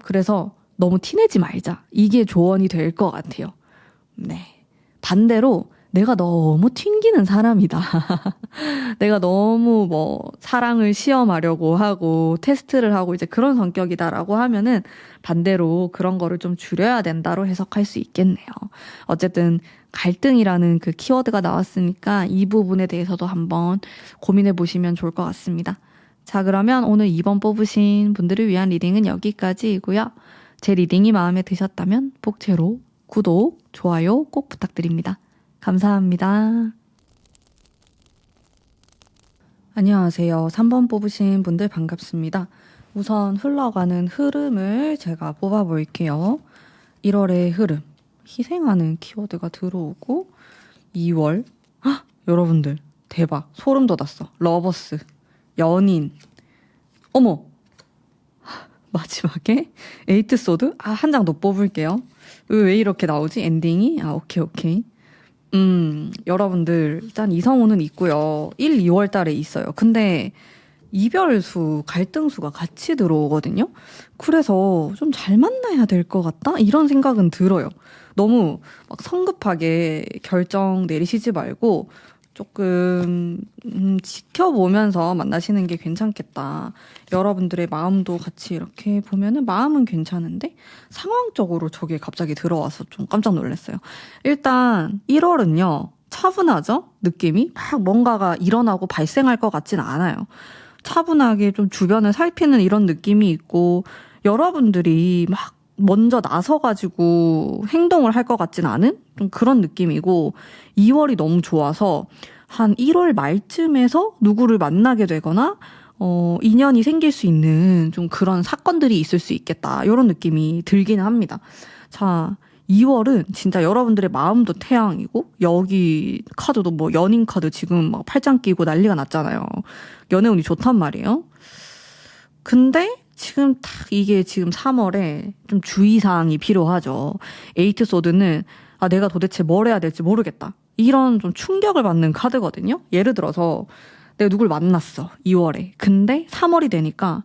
그래서 너무 티내지 말자. 이게 조언이 될 것 같아요. 네. 반대로 내가 너무 튕기는 사람이다. 내가 너무 뭐 사랑을 시험하려고 하고 테스트를 하고 이제 그런 성격이다라고 하면은 반대로 그런 거를 좀 줄여야 된다로 해석할 수 있겠네요. 어쨌든 갈등이라는 그 키워드가 나왔으니까 이 부분에 대해서도 한번 고민해 보시면 좋을 것 같습니다. 자, 그러면 오늘 2번 뽑으신 분들을 위한 리딩은 여기까지이고요. 제 리딩이 마음에 드셨다면 복채로 구독, 좋아요 꼭 부탁드립니다. 감사합니다. 안녕하세요. 3번 뽑으신 분들 반갑습니다. 우선 흘러가는 흐름을 제가 뽑아볼게요. 1월의 흐름, 희생하는 키워드가 들어오고 2월, 여러분들 대박, 소름 돋았어. 러버스, 연인, 어머, 마지막에 에이트 소드? 한 장 더 뽑을게요. 왜 이렇게 나오지? 엔딩이? 오케이. 여러분들 일단 이성우는 있고요. 1, 2월 달에 있어요. 근데 이별수, 갈등수가 같이 들어오거든요. 그래서 좀 잘 만나야 될 것 같다? 이런 생각은 들어요. 너무 막 성급하게 결정 내리시지 말고 조금 지켜보면서 만나시는 게 괜찮겠다. 여러분들의 마음도 같이 이렇게 보면은 마음은 괜찮은데 상황적으로 저게 갑자기 들어와서 좀 깜짝 놀랐어요. 일단 1월은요. 차분하죠? 느낌이? 막 뭔가가 일어나고 발생할 것 같진 않아요. 차분하게 좀 주변을 살피는 이런 느낌이 있고 여러분들이 막 먼저 나서가지고 행동을 할 것 같진 않은 좀 그런 느낌이고 2월이 너무 좋아서 한 1월 말쯤에서 누구를 만나게 되거나 인연이 생길 수 있는 좀 그런 사건들이 있을 수 있겠다 이런 느낌이 들기는 합니다. 자, 2월은 진짜 여러분들의 마음도 태양이고 여기 카드도 뭐 연인 카드 지금 막 팔짱 끼고 난리가 났잖아요. 연애운이 좋단 말이에요. 근데 지금 딱 이게 지금 3월에 좀 주의사항이 필요하죠. 에이트 소드는 내가 도대체 뭘 해야 될지 모르겠다. 이런 좀 충격을 받는 카드거든요. 예를 들어서 내가 누굴 만났어. 2월에. 근데 3월이 되니까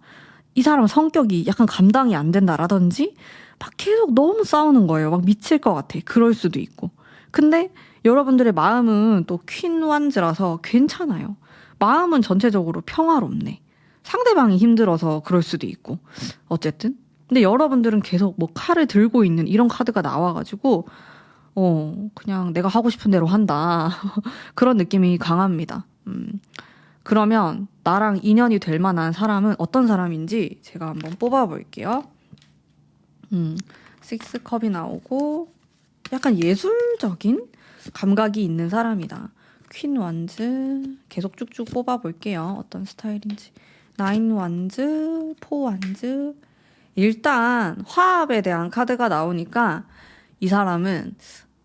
이 사람 성격이 약간 감당이 안 된다라든지 막 계속 너무 싸우는 거예요. 막 미칠 것 같아. 그럴 수도 있고. 근데 여러분들의 마음은 또 퀸 완즈라서 괜찮아요. 마음은 전체적으로 평화롭네. 상대방이 힘들어서 그럴 수도 있고 어쨌든 근데 여러분들은 계속 뭐 칼을 들고 있는 이런 카드가 나와가지고 그냥 내가 하고 싶은 대로 한다 그런 느낌이 강합니다. 그러면 나랑 인연이 될 만한 사람은 어떤 사람인지 제가 한번 뽑아볼게요. 6컵이 나오고 약간 예술적인 감각이 있는 사람이다. 퀸 완즈 계속 쭉쭉 뽑아볼게요. 어떤 스타일인지. 9 완즈, 4 완즈. 일단 화합에 대한 카드가 나오니까 이 사람은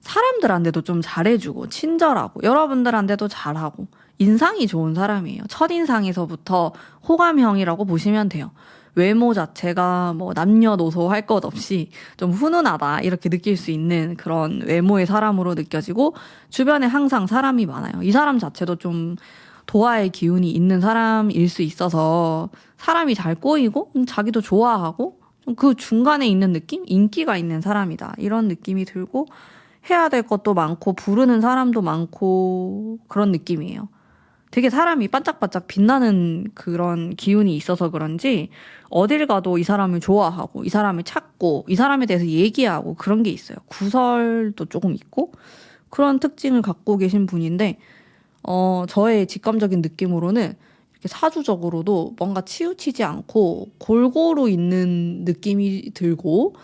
사람들한테도 좀 잘해주고 친절하고 여러분들한테도 잘하고 인상이 좋은 사람이에요. 첫인상에서부터 호감형이라고 보시면 돼요. 외모 자체가 뭐 남녀노소 할 것 없이 좀 훈훈하다 이렇게 느낄 수 있는 그런 외모의 사람으로 느껴지고 주변에 항상 사람이 많아요. 이 사람 자체도 좀 도화의 기운이 있는 사람일 수 있어서 사람이 잘 꼬이고 자기도 좋아하고 좀 그 중간에 있는 느낌? 인기가 있는 사람이다. 이런 느낌이 들고 해야 될 것도 많고 부르는 사람도 많고 그런 느낌이에요. 되게 사람이 반짝반짝 빛나는 그런 기운이 있어서 그런지 어딜 가도 이 사람을 좋아하고 이 사람을 찾고 이 사람에 대해서 얘기하고 그런 게 있어요. 구설도 조금 있고 그런 특징을 갖고 계신 분인데 저의 직감적인 느낌으로는 이렇게 사주적으로도 뭔가 치우치지 않고 골고루 있는 느낌이 들고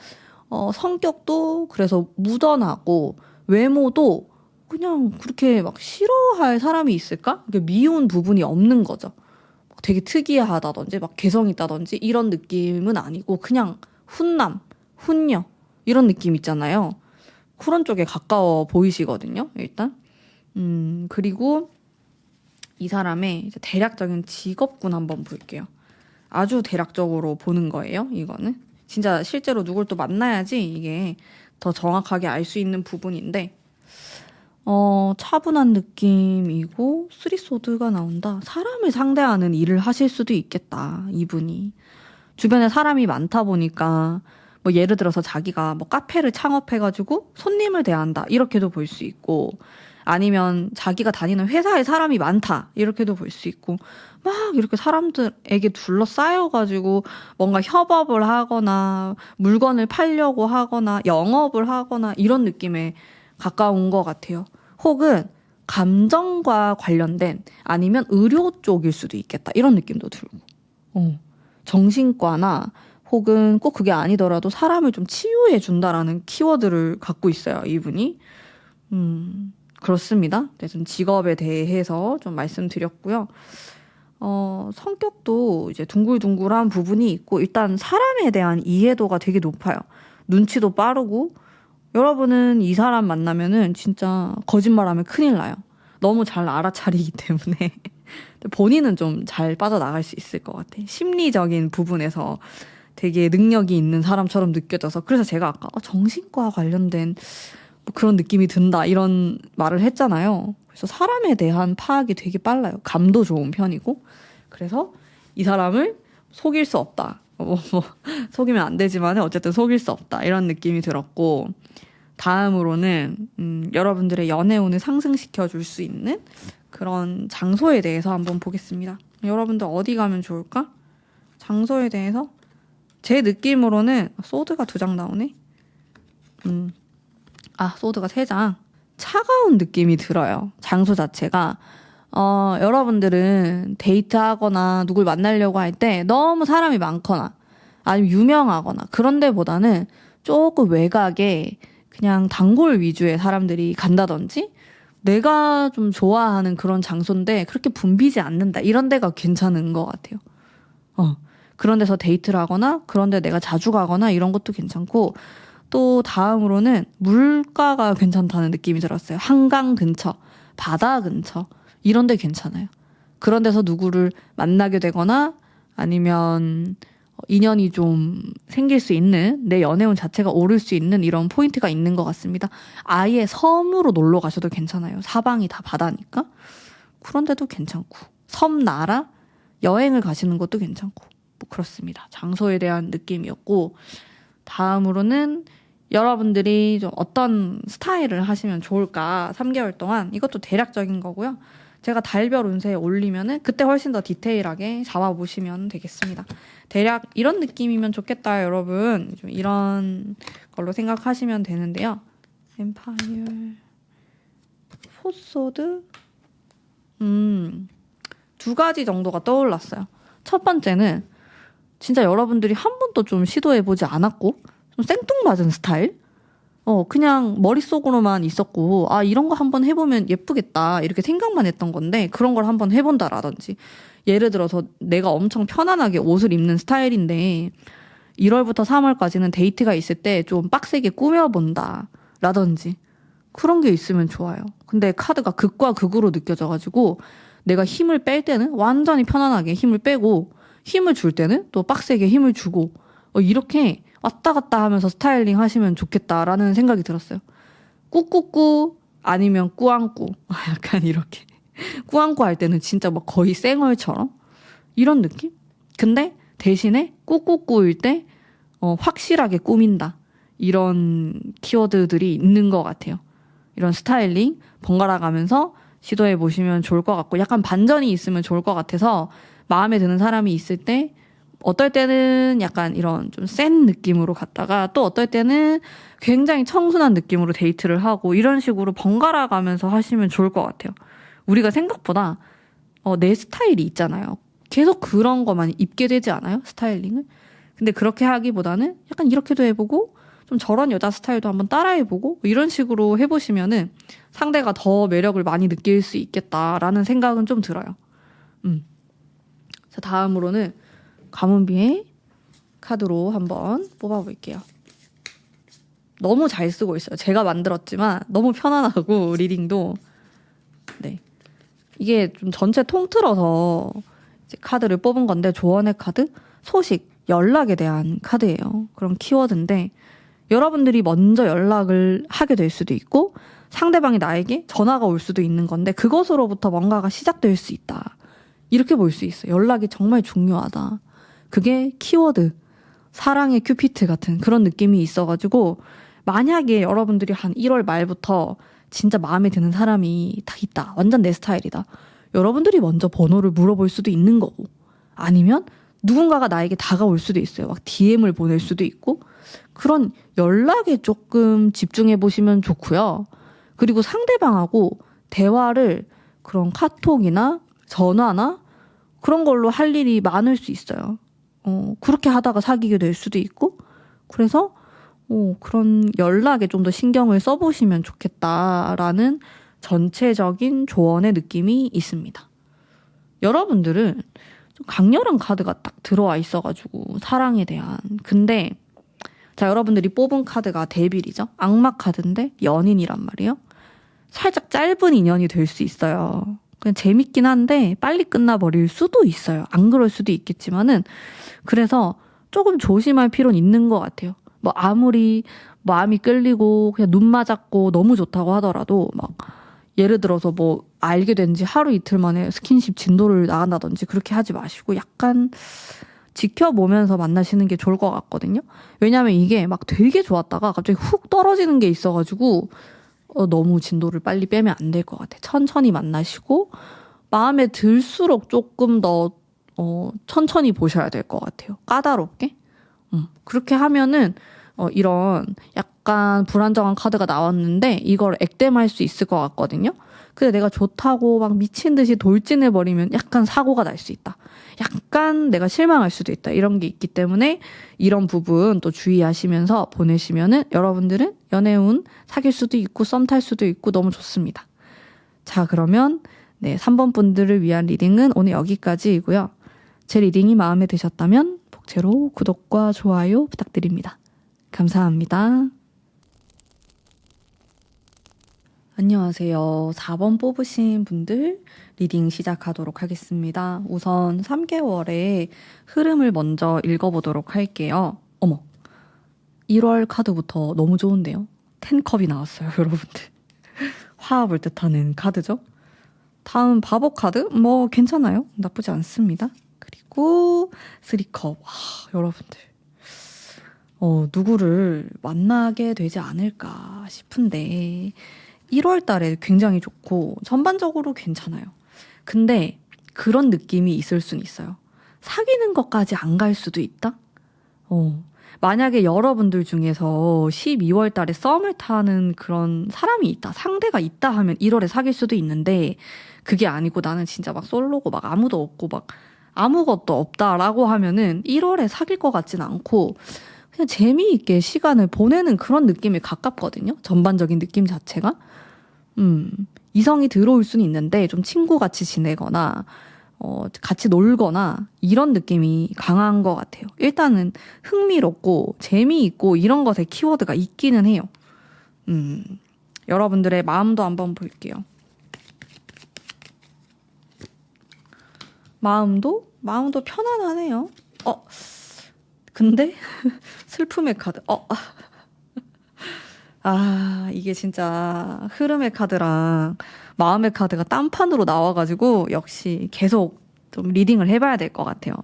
성격도 그래서 무던하고 외모도 그냥 그렇게 막 싫어할 사람이 있을까? 이게 미운 부분이 없는 거죠. 되게 특이하다든지 막 개성 있다든지 이런 느낌은 아니고 그냥 훈남, 훈녀 이런 느낌 있잖아요. 그런 쪽에 가까워 보이시거든요. 일단. 그리고 이 사람의 이제 대략적인 직업군 한번 볼게요. 아주 대략적으로 보는 거예요. 이거는. 진짜 실제로 누굴 또 만나야지 이게 더 정확하게 알 수 있는 부분인데 차분한 느낌이고 쓰리소드가 나온다. 사람을 상대하는 일을 하실 수도 있겠다. 이분이. 주변에 사람이 많다 보니까 뭐 예를 들어서 자기가 뭐 카페를 창업해가지고 손님을 대한다. 이렇게도 볼 수 있고 아니면 자기가 다니는 회사에 사람이 많다. 이렇게도 볼 수 있고 막 이렇게 사람들에게 둘러싸여가지고 뭔가 협업을 하거나 물건을 팔려고 하거나 영업을 하거나 이런 느낌에 가까운 것 같아요. 혹은 감정과 관련된 아니면 의료 쪽일 수도 있겠다. 이런 느낌도 들고. 정신과나 혹은 꼭 그게 아니더라도 사람을 좀 치유해 준다라는 키워드를 갖고 있어요. 이분이. 그렇습니다. 네, 좀 직업에 대해서 좀 말씀드렸고요. 성격도 이제 둥글둥글한 부분이 있고 일단 사람에 대한 이해도가 되게 높아요. 눈치도 빠르고 여러분은 이 사람 만나면은 진짜 거짓말하면 큰일 나요. 너무 잘 알아차리기 때문에 본인은 좀 잘 빠져나갈 수 있을 것 같아. 심리적인 부분에서 되게 능력이 있는 사람처럼 느껴져서 그래서 제가 아까 정신과 관련된 뭐 그런 느낌이 든다 이런 말을 했잖아요. 그래서 사람에 대한 파악이 되게 빨라요. 감도 좋은 편이고 그래서 이 사람을 속일 수 없다. 속이면 안 되지만 어쨌든 속일 수 없다 이런 느낌이 들었고 다음으로는 여러분들의 연애운을 상승시켜 줄 수 있는 그런 장소에 대해서 한번 보겠습니다. 여러분들 어디 가면 좋을까? 장소에 대해서 제 느낌으로는 소드가 2장 나오네. 소드가 3장. 차가운 느낌이 들어요. 장소 자체가. 여러분들은 데이트하거나 누굴 만나려고 할 때 너무 사람이 많거나 아니면 유명하거나 그런 데보다는 조금 외곽에 그냥 단골 위주의 사람들이 간다든지 내가 좀 좋아하는 그런 장소인데 그렇게 붐비지 않는다. 이런 데가 괜찮은 것 같아요. 그런 데서 데이트를 하거나 그런 데 내가 자주 가거나 이런 것도 괜찮고 또 다음으로는 물가가 괜찮다는 느낌이 들었어요. 한강 근처, 바다 근처 이런 데 괜찮아요. 그런 데서 누구를 만나게 되거나 아니면 인연이 좀 생길 수 있는 내 연애운 자체가 오를 수 있는 이런 포인트가 있는 것 같습니다. 아예 섬으로 놀러 가셔도 괜찮아요. 사방이 다 바다니까. 그런 데도 괜찮고 섬나라 여행을 가시는 것도 괜찮고 뭐 그렇습니다. 장소에 대한 느낌이었고 다음으로는 여러분들이 좀 어떤 스타일을 하시면 좋을까 3개월 동안 이것도 대략적인 거고요. 제가 달별 운세에 올리면은 그때 훨씬 더 디테일하게 잡아보시면 되겠습니다. 대략 이런 느낌이면 좋겠다 여러분. 좀 이런 걸로 생각하시면 되는데요. 엠파이어 포소드 2가지 정도가 떠올랐어요. 첫 번째는 진짜 여러분들이 한 번도 좀 시도해보지 않았고 좀 생뚱맞은 스타일? 그냥 머릿속으로만 있었고 이런 거 한번 해보면 예쁘겠다 이렇게 생각만 했던 건데 그런 걸 한번 해본다라든지 예를 들어서 내가 엄청 편안하게 옷을 입는 스타일인데 1월부터 3월까지는 데이트가 있을 때 좀 빡세게 꾸며본다 라든지 그런 게 있으면 좋아요. 근데 카드가 극과 극으로 느껴져가지고 내가 힘을 뺄 때는 완전히 편안하게 힘을 빼고 힘을 줄 때는 또 빡세게 힘을 주고 이렇게 왔다 갔다 하면서 스타일링 하시면 좋겠다라는 생각이 들었어요. 꾸꾸꾸 아니면 꾸안꾸 약간 이렇게 꾸안꾸 할 때는 진짜 막 거의 쌩얼처럼 이런 느낌? 근데 대신에 꾸꾸꾸일 때 확실하게 꾸민다 이런 키워드들이 있는 것 같아요. 이런 스타일링 번갈아 가면서 시도해 보시면 좋을 것 같고 약간 반전이 있으면 좋을 것 같아서 마음에 드는 사람이 있을 때 어떨 때는 약간 이런 좀 센 느낌으로 갔다가 또 어떨 때는 굉장히 청순한 느낌으로 데이트를 하고 이런 식으로 번갈아 가면서 하시면 좋을 것 같아요. 우리가 생각보다 내 스타일이 있잖아요. 계속 그런 것만 입게 되지 않아요? 스타일링을? 근데 그렇게 하기보다는 약간 이렇게도 해보고 좀 저런 여자 스타일도 한번 따라해보고 이런 식으로 해보시면은 상대가 더 매력을 많이 느낄 수 있겠다라는 생각은 좀 들어요. 자, 다음으로는 가문비의 카드로 한번 뽑아볼게요. 너무 잘 쓰고 있어요. 제가 만들었지만 너무 편안하고 리딩도 네 이게 좀 전체 통틀어서 이제 카드를 뽑은 건데 조언의 카드, 소식, 연락에 대한 카드예요. 그런 키워드인데 여러분들이 먼저 연락을 하게 될 수도 있고 상대방이 나에게 전화가 올 수도 있는 건데 그것으로부터 뭔가가 시작될 수 있다. 이렇게 볼 수 있어요. 연락이 정말 중요하다. 그게 키워드, 사랑의 큐피트 같은 그런 느낌이 있어가지고 만약에 여러분들이 한 1월 말부터 진짜 마음에 드는 사람이 딱 있다. 완전 내 스타일이다. 여러분들이 먼저 번호를 물어볼 수도 있는 거고 아니면 누군가가 나에게 다가올 수도 있어요. 막 DM을 보낼 수도 있고 그런 연락에 조금 집중해 보시면 좋고요. 그리고 상대방하고 대화를 그런 카톡이나 전화나 그런 걸로 할 일이 많을 수 있어요. 그렇게 하다가 사귀게 될 수도 있고 그래서 그런 연락에 좀 더 신경을 써보시면 좋겠다라는 전체적인 조언의 느낌이 있습니다. 여러분들은 좀 강렬한 카드가 딱 들어와 있어가지고 사랑에 대한 근데 자 여러분들이 뽑은 카드가 데빌이죠. 악마 카드인데 연인이란 말이에요. 살짝 짧은 인연이 될 수 있어요. 그냥 재밌긴 한데 빨리 끝나버릴 수도 있어요. 안 그럴 수도 있겠지만은 그래서 조금 조심할 필요는 있는 것 같아요. 뭐 아무리 마음이 끌리고 그냥 눈 맞았고 너무 좋다고 하더라도 막 예를 들어서 뭐 알게 된 지 하루 이틀 만에 스킨십 진도를 나간다든지 그렇게 하지 마시고 약간 지켜보면서 만나시는 게 좋을 것 같거든요. 왜냐하면 이게 막 되게 좋았다가 갑자기 훅 떨어지는 게 있어가지고 너무 진도를 빨리 빼면 안 될 것 같아. 천천히 만나시고 마음에 들수록 조금 더 천천히 보셔야 될 것 같아요. 까다롭게. 그렇게 하면은 이런 약간 불안정한 카드가 나왔는데 이걸 액땜할 수 있을 것 같거든요. 근데 내가 좋다고 막 미친 듯이 돌진해버리면 약간 사고가 날 수 있다. 약간 내가 실망할 수도 있다. 이런 게 있기 때문에 이런 부분 또 주의하시면서 보내시면은 여러분들은 연애운 사귈 수도 있고 썸 탈 수도 있고 너무 좋습니다. 자, 그러면 네, 3번 분들을 위한 리딩은 오늘 여기까지이고요. 제 리딩이 마음에 드셨다면 복채로 구독과 좋아요 부탁드립니다. 감사합니다. 안녕하세요. 4번 뽑으신 분들 리딩 시작하도록 하겠습니다. 우선 3개월의 흐름을 먼저 읽어보도록 할게요. 어머, 1월 카드부터 너무 좋은데요? 10컵이 나왔어요, 여러분들. 화합을 뜻하는 카드죠. 다음 바보 카드? 뭐 괜찮아요. 나쁘지 않습니다. 그리고 3컵. 와, 여러분들. 누구를 만나게 되지 않을까 싶은데 1월 달에 굉장히 좋고 전반적으로 괜찮아요. 근데 그런 느낌이 있을 순 있어요. 사귀는 것까지 안 갈 수도 있다? 만약에 여러분들 중에서 12월 달에 썸을 타는 그런 사람이 있다, 상대가 있다 하면 1월에 사귈 수도 있는데 그게 아니고 나는 진짜 막 솔로고 막 아무도 없고 막 아무것도 없다라고 하면은 1월에 사귈 것 같진 않고 그냥 재미있게 시간을 보내는 그런 느낌에 가깝거든요. 전반적인 느낌 자체가. 이성이 들어올 수는 있는데 좀 친구같이 지내거나 같이 놀거나 이런 느낌이 강한 것 같아요. 일단은 흥미롭고 재미있고 이런 것에 키워드가 있기는 해요. 여러분들의 마음도 한번 볼게요. 마음도 편안하네요. 근데 슬픔의 카드. 이게 진짜 흐름의 카드랑 마음의 카드가 딴판으로 나와가지고 역시 계속 좀 리딩을 해봐야 될 것 같아요.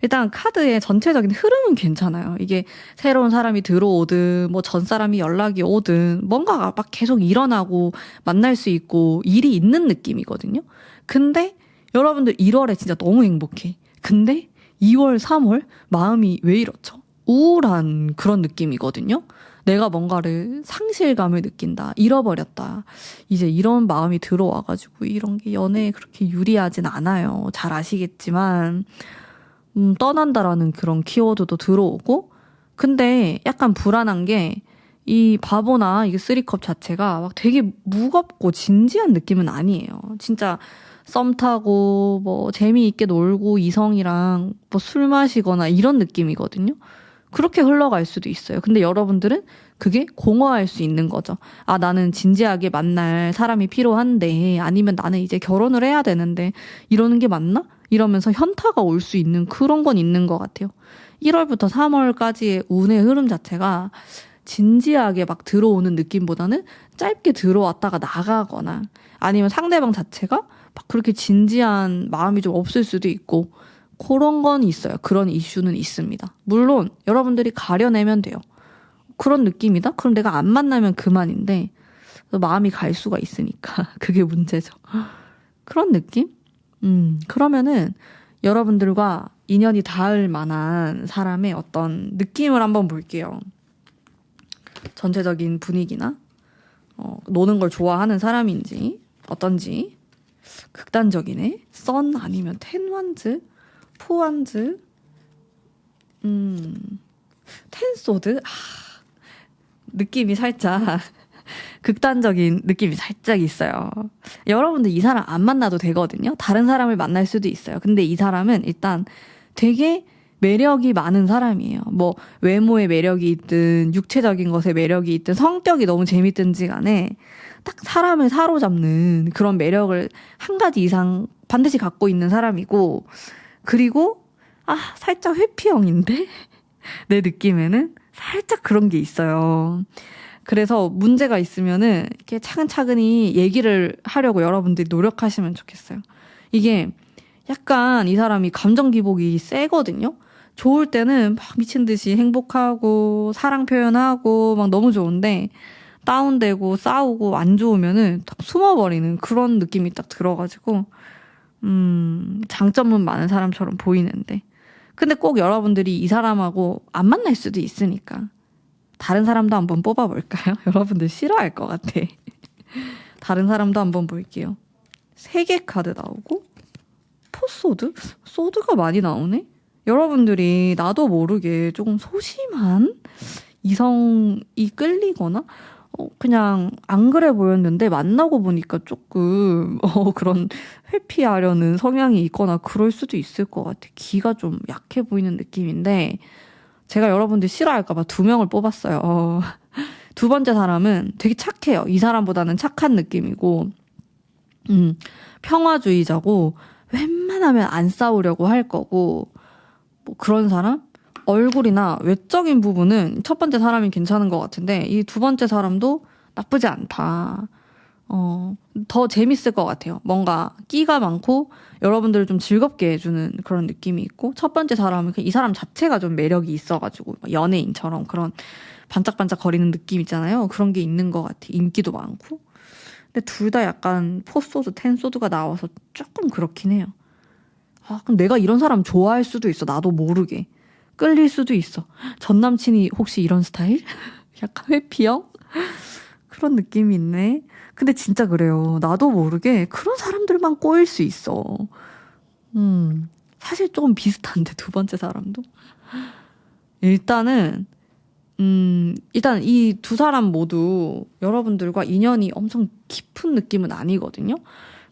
일단 카드의 전체적인 흐름은 괜찮아요. 이게 새로운 사람이 들어오든 뭐 전 사람이 연락이 오든 뭔가가 막 계속 일어나고 만날 수 있고 일이 있는 느낌이거든요. 근데 여러분들 1월에 진짜 너무 행복해. 근데 2월, 3월 마음이 왜 이렇죠? 우울한 그런 느낌이거든요. 내가 뭔가를 상실감을 느낀다. 잃어버렸다. 이제 이런 마음이 들어와가지고 이런 게 연애에 그렇게 유리하진 않아요. 잘 아시겠지만 떠난다라는 그런 키워드도 들어오고 근데 약간 불안한 게 이 바보나 이 쓰리컵 자체가 막 되게 무겁고 진지한 느낌은 아니에요. 진짜 썸 타고 뭐 재미있게 놀고 이성이랑 뭐 술 마시거나 이런 느낌이거든요. 그렇게 흘러갈 수도 있어요. 근데 여러분들은 그게 공허할 수 있는 거죠. 나는 진지하게 만날 사람이 필요한데 아니면 나는 이제 결혼을 해야 되는데 이러는 게 맞나? 이러면서 현타가 올 수 있는 그런 건 있는 것 같아요. 1월부터 3월까지의 운의 흐름 자체가 진지하게 막 들어오는 느낌보다는 짧게 들어왔다가 나가거나 아니면 상대방 자체가 막 그렇게 진지한 마음이 좀 없을 수도 있고 그런 건 있어요. 그런 이슈는 있습니다. 물론 여러분들이 가려내면 돼요. 그런 느낌이다? 그럼 내가 안 만나면 그만인데 마음이 갈 수가 있으니까 그게 문제죠. 그런 느낌? 그러면은 여러분들과 인연이 닿을 만한 사람의 어떤 느낌을 한번 볼게요. 전체적인 분위기나 노는 걸 좋아하는 사람인지 어떤지. 극단적이네. 선 아니면 텐완즈, 포완즈, 텐소드. 느낌이 살짝 극단적인 느낌이 살짝 있어요. 여러분들 이 사람 안 만나도 되거든요. 다른 사람을 만날 수도 있어요. 근데 이 사람은 일단 되게 매력이 많은 사람이에요. 뭐 외모의 매력이 있든 육체적인 것에 매력이 있든 성격이 너무 재밌든지 간에 딱 사람을 사로잡는 그런 매력을 한 가지 이상 반드시 갖고 있는 사람이고 그리고 살짝 회피형인데 내 느낌에는 살짝 그런 게 있어요. 그래서 문제가 있으면은 이렇게 차근차근히 얘기를 하려고 여러분들이 노력하시면 좋겠어요. 이게 약간 이 사람이 감정 기복이 세거든요. 좋을 때는 막 미친 듯이 행복하고 사랑 표현하고 막 너무 좋은데 다운되고 싸우고 안 좋으면은 딱 숨어버리는 그런 느낌이 딱 들어가지고 장점은 많은 사람처럼 보이는데 근데 꼭 여러분들이 이 사람하고 안 만날 수도 있으니까 다른 사람도 한번 뽑아볼까요? 여러분들 싫어할 것 같아. 다른 사람도 한번 볼게요. 3개 카드 나오고 포소드? 소드가 많이 나오네? 여러분들이 나도 모르게 조금 소심한 이성이 끌리거나 그냥 안 그래 보였는데 만나고 보니까 조금 그런 회피하려는 성향이 있거나 그럴 수도 있을 것 같아. 기가 좀 약해 보이는 느낌인데 제가 여러분들 싫어할까 봐 2명을 뽑았어요. 두 번째 사람은 되게 착해요. 이 사람보다는 착한 느낌이고 평화주의자고 웬만하면 안 싸우려고 할 거고 뭐 그런 사람? 얼굴이나 외적인 부분은 첫 번째 사람이 괜찮은 것 같은데 이 두 번째 사람도 나쁘지 않다. 더 재밌을 것 같아요. 뭔가 끼가 많고 여러분들을 좀 즐겁게 해주는 그런 느낌이 있고 첫 번째 사람은 이 사람 자체가 좀 매력이 있어가지고 연예인처럼 그런 반짝반짝 거리는 느낌 있잖아요. 그런 게 있는 것 같아. 인기도 많고. 근데 둘 다 약간 포소드, 텐소드가 나와서 조금 그렇긴 해요. 그럼 내가 이런 사람 좋아할 수도 있어. 나도 모르게. 끌릴 수도 있어. 전 남친이 혹시 이런 스타일? 약간 회피형? 그런 느낌이 있네. 근데 진짜 그래요. 나도 모르게 그런 사람들만 꼬일 수 있어. 사실 조금 비슷한데 두 번째 사람도. 일단 이 두 사람 모두 여러분들과 인연이 엄청 깊은 느낌은 아니거든요.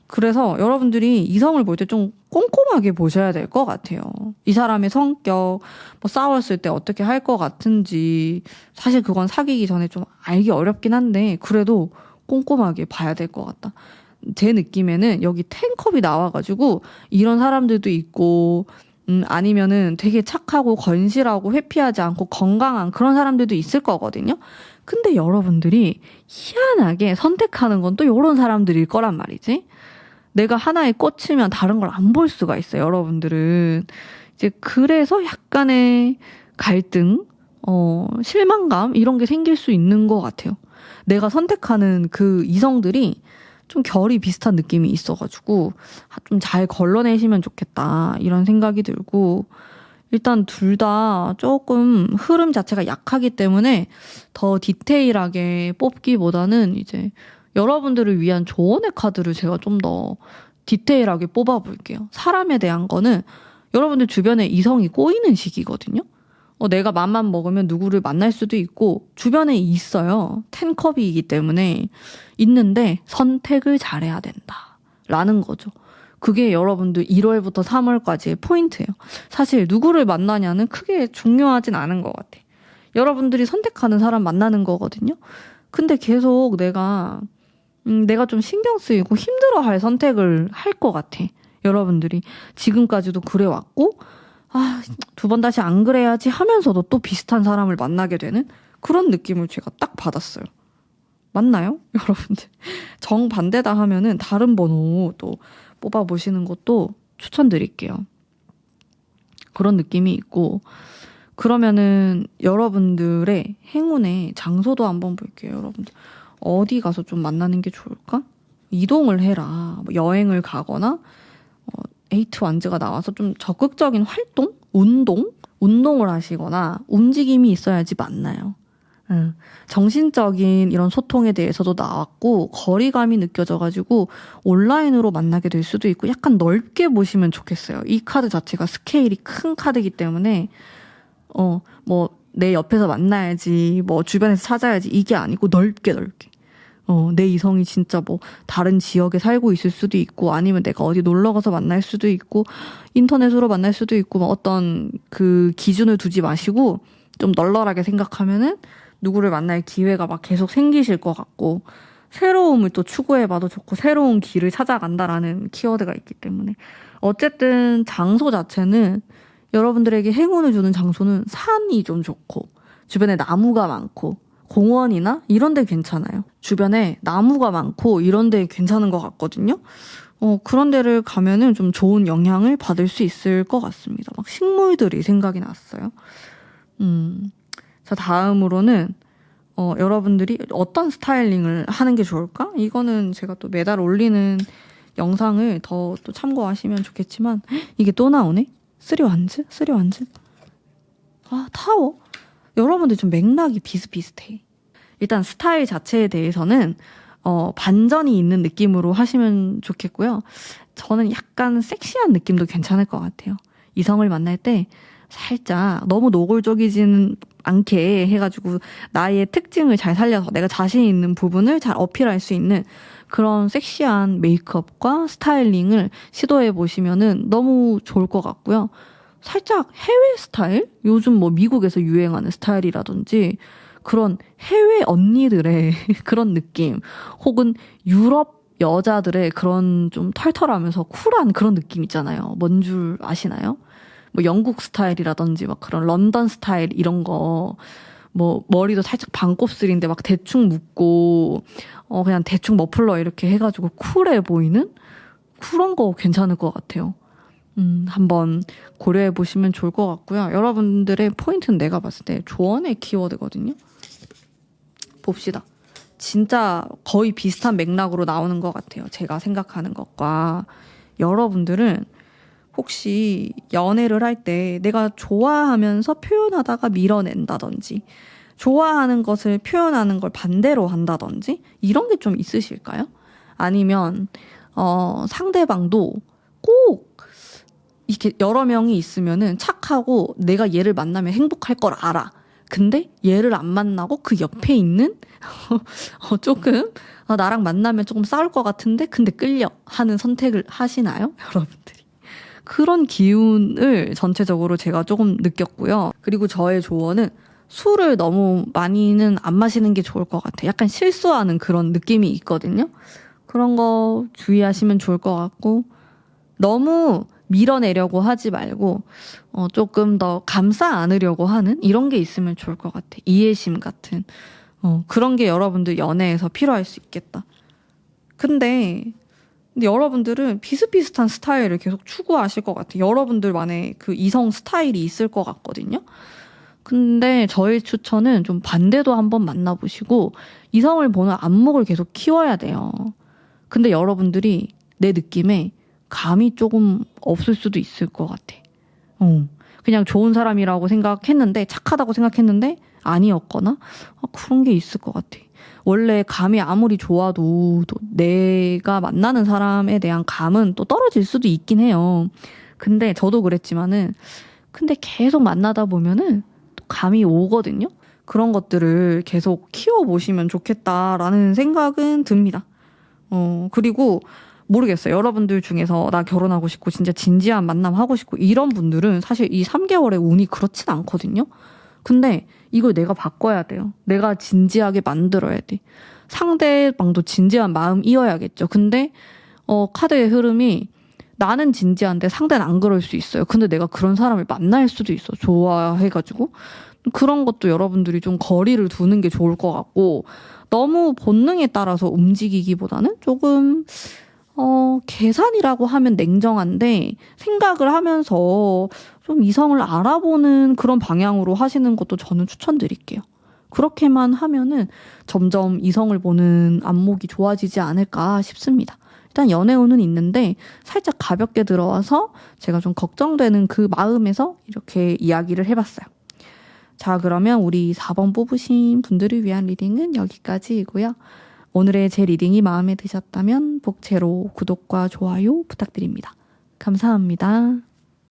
그래서 여러분들이 이성을 볼 때 좀 꼼꼼하게 보셔야 될 것 같아요. 이 사람의 성격, 뭐 싸웠을 때 어떻게 할 것 같은지 사실 그건 사귀기 전에 좀 알기 어렵긴 한데 그래도 꼼꼼하게 봐야 될 것 같다. 제 느낌에는 여기 10컵이 나와가지고 이런 사람들도 있고 아니면은 되게 착하고 건실하고 회피하지 않고 건강한 그런 사람들도 있을 거거든요. 근데 여러분들이 희한하게 선택하는 건 또 이런 사람들일 거란 말이지. 내가 하나에 꽂히면 다른 걸 안 볼 수가 있어요, 여러분들은. 이제 그래서 약간의 갈등, 실망감 이런 게 생길 수 있는 것 같아요. 내가 선택하는 그 이성들이 좀 결이 비슷한 느낌이 있어가지고 좀 잘 걸러내시면 좋겠다 이런 생각이 들고, 일단 둘 다 조금 흐름 자체가 약하기 때문에 더 디테일하게 뽑기보다는 이제 여러분들을 위한 조언의 카드를 제가 좀 더 디테일하게 뽑아볼게요. 사람에 대한 거는 여러분들 주변에 이성이 꼬이는 시기거든요. 내가 맘만 먹으면 누구를 만날 수도 있고 주변에 있어요. 10컵이기 때문에 있는데 선택을 잘해야 된다 라는 거죠. 그게 여러분들 1월부터 3월까지의 포인트예요. 사실 누구를 만나냐는 크게 중요하진 않은 것 같아. 여러분들이 선택하는 사람 만나는 거거든요. 근데 계속 내가 좀 신경 쓰이고 힘들어할 선택을 할 것 같아. 여러분들이 지금까지도 그래왔고 2번 다시 안 그래야지 하면서도 또 비슷한 사람을 만나게 되는 그런 느낌을 제가 딱 받았어요. 맞나요? 여러분들. 정반대다 하면은 다른 번호 또 뽑아보시는 것도 추천드릴게요. 그런 느낌이 있고, 그러면은 여러분들의 행운의 장소도 한번 볼게요. 여러분들 어디 가서 좀 만나는 게 좋을까? 이동을 해라. 뭐 여행을 가거나 에이트 완즈가 나와서 좀 적극적인 활동? 운동을 하시거나 움직임이 있어야지 만나요. 정신적인 이런 소통에 대해서도 나왔고 거리감이 느껴져가지고 온라인으로 만나게 될 수도 있고, 약간 넓게 보시면 좋겠어요. 이 카드 자체가 스케일이 큰 카드이기 때문에 뭐 내 옆에서 만나야지, 뭐 주변에서 찾아야지 이게 아니고 넓게 내 이성이 진짜 뭐 다른 지역에 살고 있을 수도 있고, 아니면 내가 어디 놀러 가서 만날 수도 있고, 인터넷으로 만날 수도 있고, 뭐 어떤 그 기준을 두지 마시고 좀 널널하게 생각하면은 누구를 만날 기회가 막 계속 생기실 것 같고, 새로움을 또 추구해봐도 좋고 새로운 길을 찾아간다라는 키워드가 있기 때문에, 어쨌든 장소 자체는 여러분들에게 행운을 주는 장소는 산이 좀 좋고 주변에 나무가 많고 공원이나 이런 데 괜찮아요. 주변에 나무가 많고 이런 데 괜찮은 것 같거든요. 그런 데를 가면은 좀 좋은 영향을 받을 수 있을 것 같습니다. 막 식물들이 생각이 났어요. 자, 다음으로는 여러분들이 어떤 스타일링을 하는 게 좋을까? 이거는 제가 또 매달 올리는 영상을 더 또 참고하시면 좋겠지만, 이게 또 나오네? 쓰리완즈? 타워? 여러분들 좀 맥락이 비슷비슷해. 일단 스타일 자체에 대해서는 반전이 있는 느낌으로 하시면 좋겠고요. 저는 약간 섹시한 느낌도 괜찮을 것 같아요. 이성을 만날 때 살짝 너무 노골적이지는 않게 해가지고 나의 특징을 잘 살려서 내가 자신 있는 부분을 잘 어필할 수 있는 그런 섹시한 메이크업과 스타일링을 시도해 보시면은 너무 좋을 것 같고요. 살짝 해외 스타일? 요즘 뭐 미국에서 유행하는 스타일이라든지 그런 해외 언니들의 그런 느낌, 혹은 유럽 여자들의 그런 좀 털털하면서 쿨한 그런 느낌 있잖아요. 뭔 줄 아시나요? 뭐 영국 스타일이라든지 막 그런 런던 스타일 이런 거, 뭐 머리도 살짝 반곱슬인데 막 대충 묶고 그냥 대충 머플러 이렇게 해가지고 쿨해 보이는 그런 거 괜찮을 것 같아요. 한번 고려해 보시면 좋을 것 같고요. 여러분들의 포인트는 내가 봤을 때 조언의 키워드거든요. 봅시다. 진짜 거의 비슷한 맥락으로 나오는 것 같아요. 제가 생각하는 것과. 여러분들은 혹시 연애를 할 때 내가 좋아하면서 표현하다가 밀어낸다든지, 좋아하는 것을 표현하는 걸 반대로 한다든지 이런 게 좀 있으실까요? 아니면 상대방도 꼭 이렇게 여러 명이 있으면은 착하고 내가 얘를 만나면 행복할 걸 알아. 근데 얘를 안 만나고 그 옆에 있는 조금 나랑 만나면 조금 싸울 것 같은데 근데 끌려 하는 선택을 하시나요? 여러분들이. 그런 기운을 전체적으로 제가 조금 느꼈고요. 그리고 저의 조언은 술을 너무 많이는 안 마시는 게 좋을 것 같아요. 약간 실수하는 그런 느낌이 있거든요. 그런 거 주의하시면 좋을 것 같고 너무 밀어내려고 하지 말고 조금 더 감싸 안으려고 하는 이런 게 있으면 좋을 것 같아. 이해심 같은 그런 게 여러분들 연애에서 필요할 수 있겠다. 근데 여러분들은 비슷비슷한 스타일을 계속 추구하실 것 같아. 여러분들만의 그 이성 스타일이 있을 것 같거든요. 근데 저의 추천은 좀 반대도 한번 만나보시고 이성을 보는 안목을 계속 키워야 돼요. 근데 여러분들이 내 느낌에 감이 조금 없을 수도 있을 것 같아. 그냥 좋은 사람이라고 생각했는데 착하다고 생각했는데 아니었거나 그런 게 있을 것 같아. 원래 감이 아무리 좋아도 또 내가 만나는 사람에 대한 감은 또 떨어질 수도 있긴 해요. 근데 저도 그랬지만은 근데 계속 만나다 보면은 또 감이 오거든요. 그런 것들을 계속 키워보시면 좋겠다라는 생각은 듭니다. 그리고 모르겠어요. 여러분들 중에서 나 결혼하고 싶고 진짜 진지한 만남 하고 싶고 이런 분들은 사실 이 3개월의 운이 그렇진 않거든요. 근데 이걸 내가 바꿔야 돼요. 내가 진지하게 만들어야 돼. 상대방도 진지한 마음이어야겠죠. 근데 카드의 흐름이 나는 진지한데 상대는 안 그럴 수 있어요. 근데 내가 그런 사람을 만날 수도 있어. 좋아해가지고. 그런 것도 여러분들이 좀 거리를 두는 게 좋을 것 같고 너무 본능에 따라서 움직이기보다는 조금 계산이라고 하면 냉정한데 생각을 하면서 좀 이성을 알아보는 그런 방향으로 하시는 것도 저는 추천드릴게요. 그렇게만 하면은 점점 이성을 보는 안목이 좋아지지 않을까 싶습니다. 일단 연애운은 있는데 살짝 가볍게 들어와서 제가 좀 걱정되는 그 마음에서 이렇게 이야기를 해봤어요. 자, 그러면 우리 4번 뽑으신 분들을 위한 리딩은 여기까지이고요. 오늘의 제 리딩이 마음에 드셨다면 복채로 구독과 좋아요 부탁드립니다. 감사합니다.